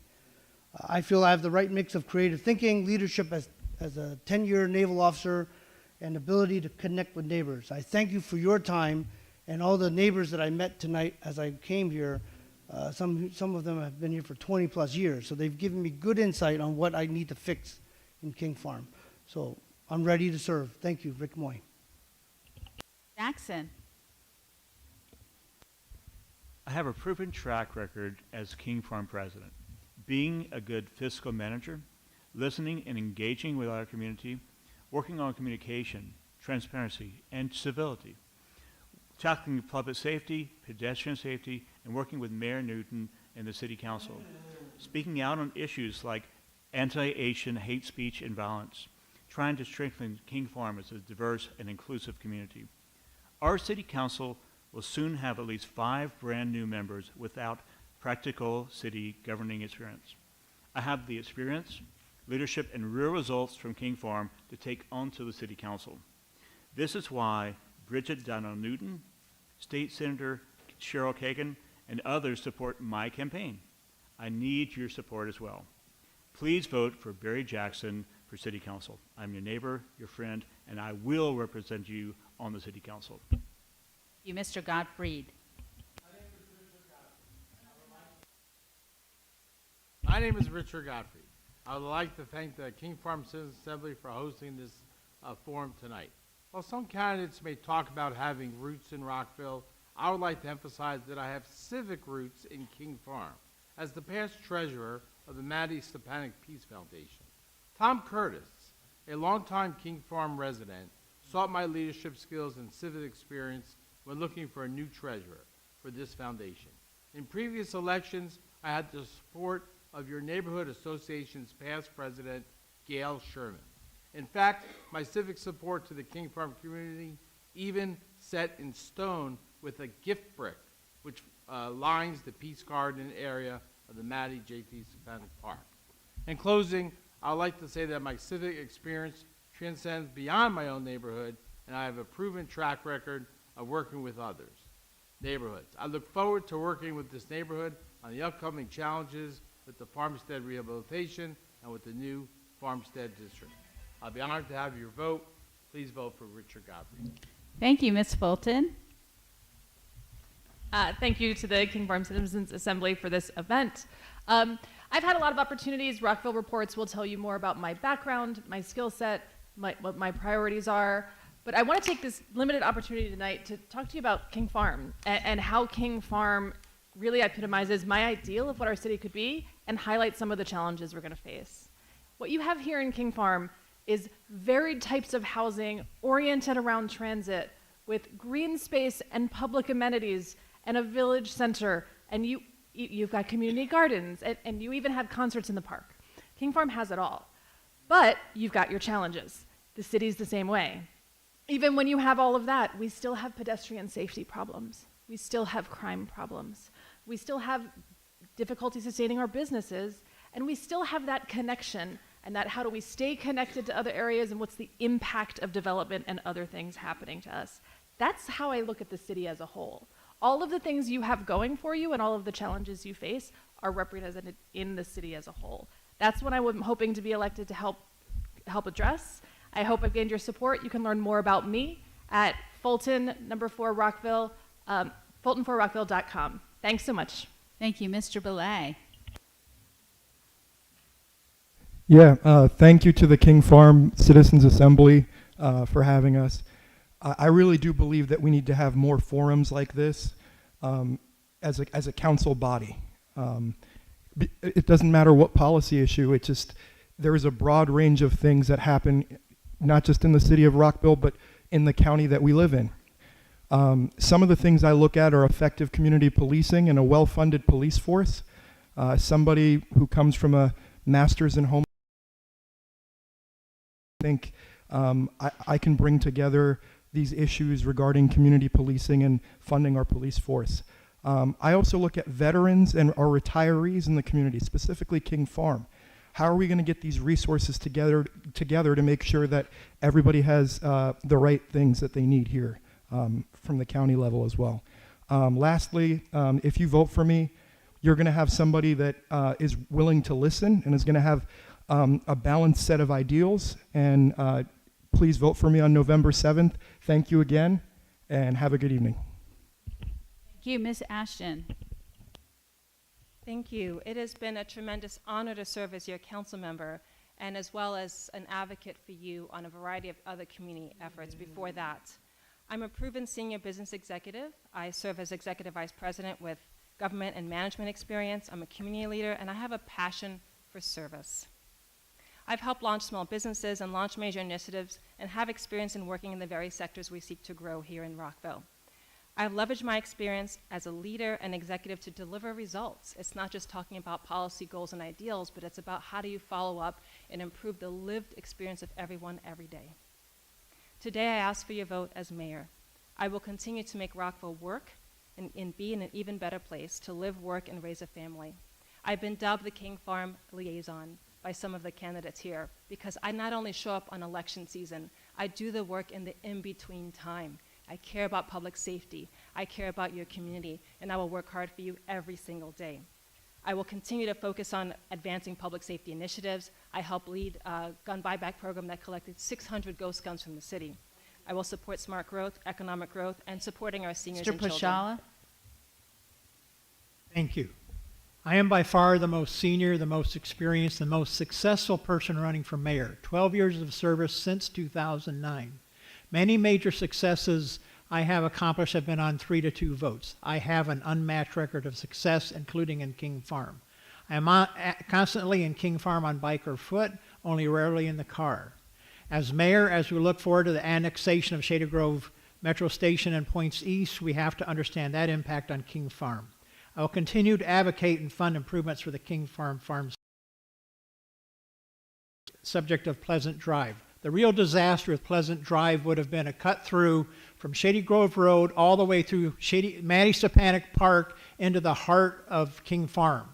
I feel I have the right mix of creative thinking, leadership as a 10-year naval officer, and ability to connect with neighbors. I thank you for your time and all the neighbors that I met tonight as I came here. Some of them have been here for 20 plus years, so they've given me good insight on what I need to fix in King Farm. So I'm ready to serve. Thank you, Rick Moy. Jackson. I have a proven track record as King Farm president, being a good fiscal manager, listening and engaging with our community, working on communication, transparency, and civility, tackling public safety, pedestrian safety, and working with Mayor Newton and the City Council, speaking out on issues like anti-Asian hate speech and violence, trying to strengthen King Farm as a diverse and inclusive community. Our City Council will soon have at least 5 brand new members without practical city governing experience. I have the experience, leadership, and real results from King Farm to take onto the City Council. This is why Bridget Donnell Newton, State Senator Cheryl Kagan, and others support my campaign. I need your support as well. Please vote for Barry Jackson for City Council. I'm your neighbor, your friend, and I will represent you on the City Council. You, Mr. Gottfried. My name is Richard Godfrey. I would like to thank the King Farm Citizens Assembly for hosting this forum tonight. While some candidates may talk about having roots in Rockville, I would like to emphasize that I have civic roots in King Farm as the past treasurer of the Maddie Stepanek Peace Foundation. Tom Curtis, a longtime King Farm resident, sought my leadership skills and civic experience when looking for a new treasurer for this foundation. In previous elections, I had the support of your neighborhood association's past president, Gail Sherman. In fact, my civic support to the King Farm community even set in stone with a gift brick, which lines the Peace Garden area of the Maddie J.T. Stepanek Park. In closing, I would like to say that my civic experience transcends beyond my own neighborhood, and I have a proven track record of working with others' neighborhoods. I look forward to working with this neighborhood on the upcoming challenges with the Farmstead rehabilitation and with the new Farmstead district. I'll be honored to have your vote. Please vote for Richard Godfrey. Thank you, Ms. Fulton. Thank you to the King Farm Citizens Assembly for this event. I've had a lot of opportunities. Rockville Reports will tell you more about my background, my skill set, what my priorities are. But I want to take this limited opportunity tonight to talk to you about King Farm and how King Farm really epitomizes my ideal of what our city could be and highlight some of the challenges we're going to face. What you have here in King Farm is varied types of housing oriented around transit with green space and public amenities and a village center, and you've got community gardens, and you even have concerts in the park. King Farm has it all. But you've got your challenges. The city's the same way. Even when you have all of that, we still have pedestrian safety problems. We still have crime problems. We still have difficulty sustaining our businesses, and we still have that connection and that how do we stay connected to other areas and what's the impact of development and other things happening to us. That's how I look at the city as a whole. All of the things you have going for you and all of the challenges you face are represented in the city as a whole. That's what I'm hoping to be elected to help help address. I hope I've gained your support. You can learn more about me at Fulton 4 Rockville, Fulton4Rockville.com. Thanks so much. Thank you, Mr. Belay. Yeah, thank you to the King Farm Citizens Assembly for having us. I really do believe that we need to have more forums like this as a council body. It doesn't matter what policy issue, it just, there is a broad range of things that happen, not just in the city of Rockville, but in the county that we live in. Some of the things I look at are effective community policing and a well-funded police force. Somebody who comes from a master's in home, I think I can bring together these issues regarding community policing and funding our police force. I also look at veterans and our retirees in the community, specifically King Farm. How are we going to get these resources together to make sure that everybody has the right things that they need here from the county level as well? Lastly, if you vote for me, you're going to have somebody that is willing to listen and is going to have a balanced set of ideals. And please vote for me on November 7th. Thank you again, and have a good evening. Thank you, Ms. Ashton. Thank you. It has been a tremendous honor to serve as your council member and as well as an advocate for you on a variety of other community efforts before that. I'm a proven senior business executive. I serve as executive vice president with government and management experience. I'm a community leader, and I have a passion for service. I've helped launch small businesses and launch major initiatives and have experience in working in the very sectors we seek to grow here in Rockville. I've leveraged my experience as a leader and executive to deliver results. It's not just talking about policy goals and ideals, but it's about how do you follow up and improve the lived experience of everyone every day. Today I ask for your vote as mayor. I will continue to make Rockville work and be in an even better place to live, work, and raise a family. I've been dubbed the King Farm liaison by some of the candidates here because I not only show up on election season, I do the work in the in-between time. I care about public safety. I care about your community, and I will work hard for you every single day. I will continue to focus on advancing public safety initiatives. I helped lead a gun buyback program that collected 600 ghost guns from the city. I will support smart growth, economic growth, and supporting our seniors and children. Mr. Pashala. Thank you. I am by far the most senior, the most experienced, the most successful person running for mayor. 12 years of service since 2009. Many major successes I have accomplished have been on 3-2 votes. I have an unmatched record of success, including in King Farm. I am constantly in King Farm on bike or foot, only rarely in the car. As mayor, as we look forward to the annexation of Shady Grove Metro Station and Points East, we have to understand that impact on King Farm. I will continue to advocate and fund improvements for the King Farm farms. Subject of Pleasant Drive. The real disaster with Pleasant Drive would have been a cut through from Shady Grove Road all the way through Matty Stepanek Park into the heart of King Farm.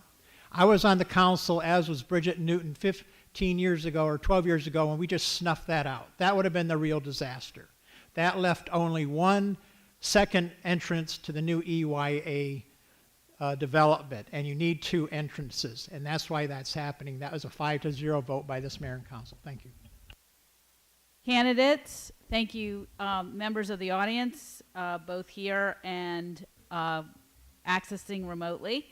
I was on the council, as was Bridget Newton 15 years ago or 12 years ago, and we just snuffed that out. That would have been the real disaster. That left only one second entrance to the new EYA development, and you need 2 entrances, and that's why that's happening. That was a 5-0 vote by this mayor and council. Thank you. Candidates, thank you, members of the audience, both here and accessing remotely.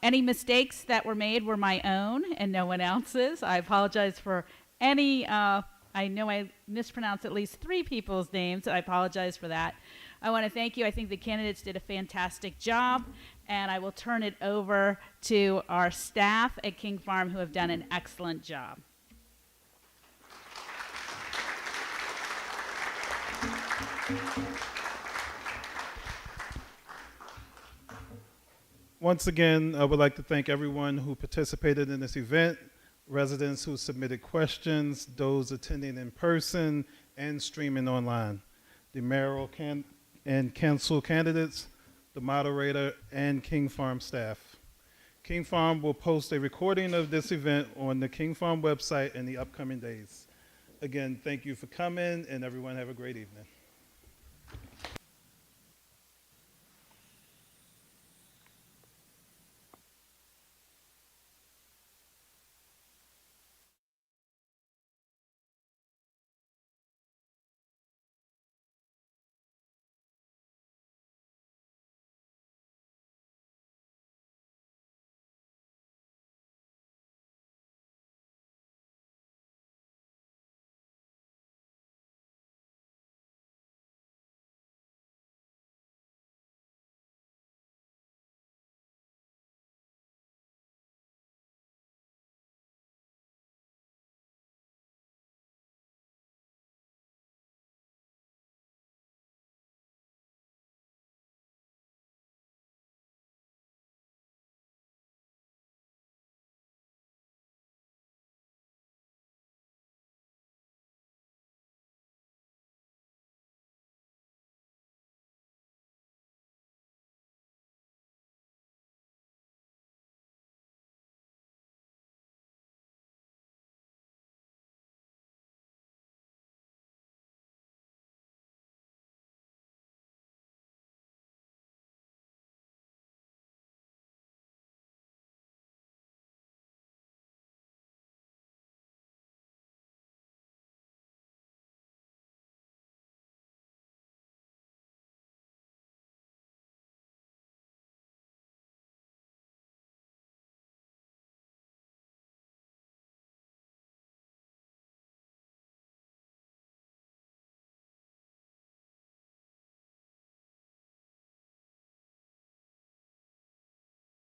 Any mistakes that were made were my own and no one else's. I apologize for any, I know I mispronounced at least 3 people's names. I apologize for that. I want to thank you. I think the candidates did a fantastic job, and I will turn it over to our staff at King Farm who have done an excellent job. Once again, I would like to thank everyone who participated in this event, residents who submitted questions, those attending in person and streaming online, the mayoral and council candidates, the moderator, and King Farm staff. King Farm will post a recording of this event on the King Farm website in the upcoming days. Again, thank you for coming, and everyone have a great evening.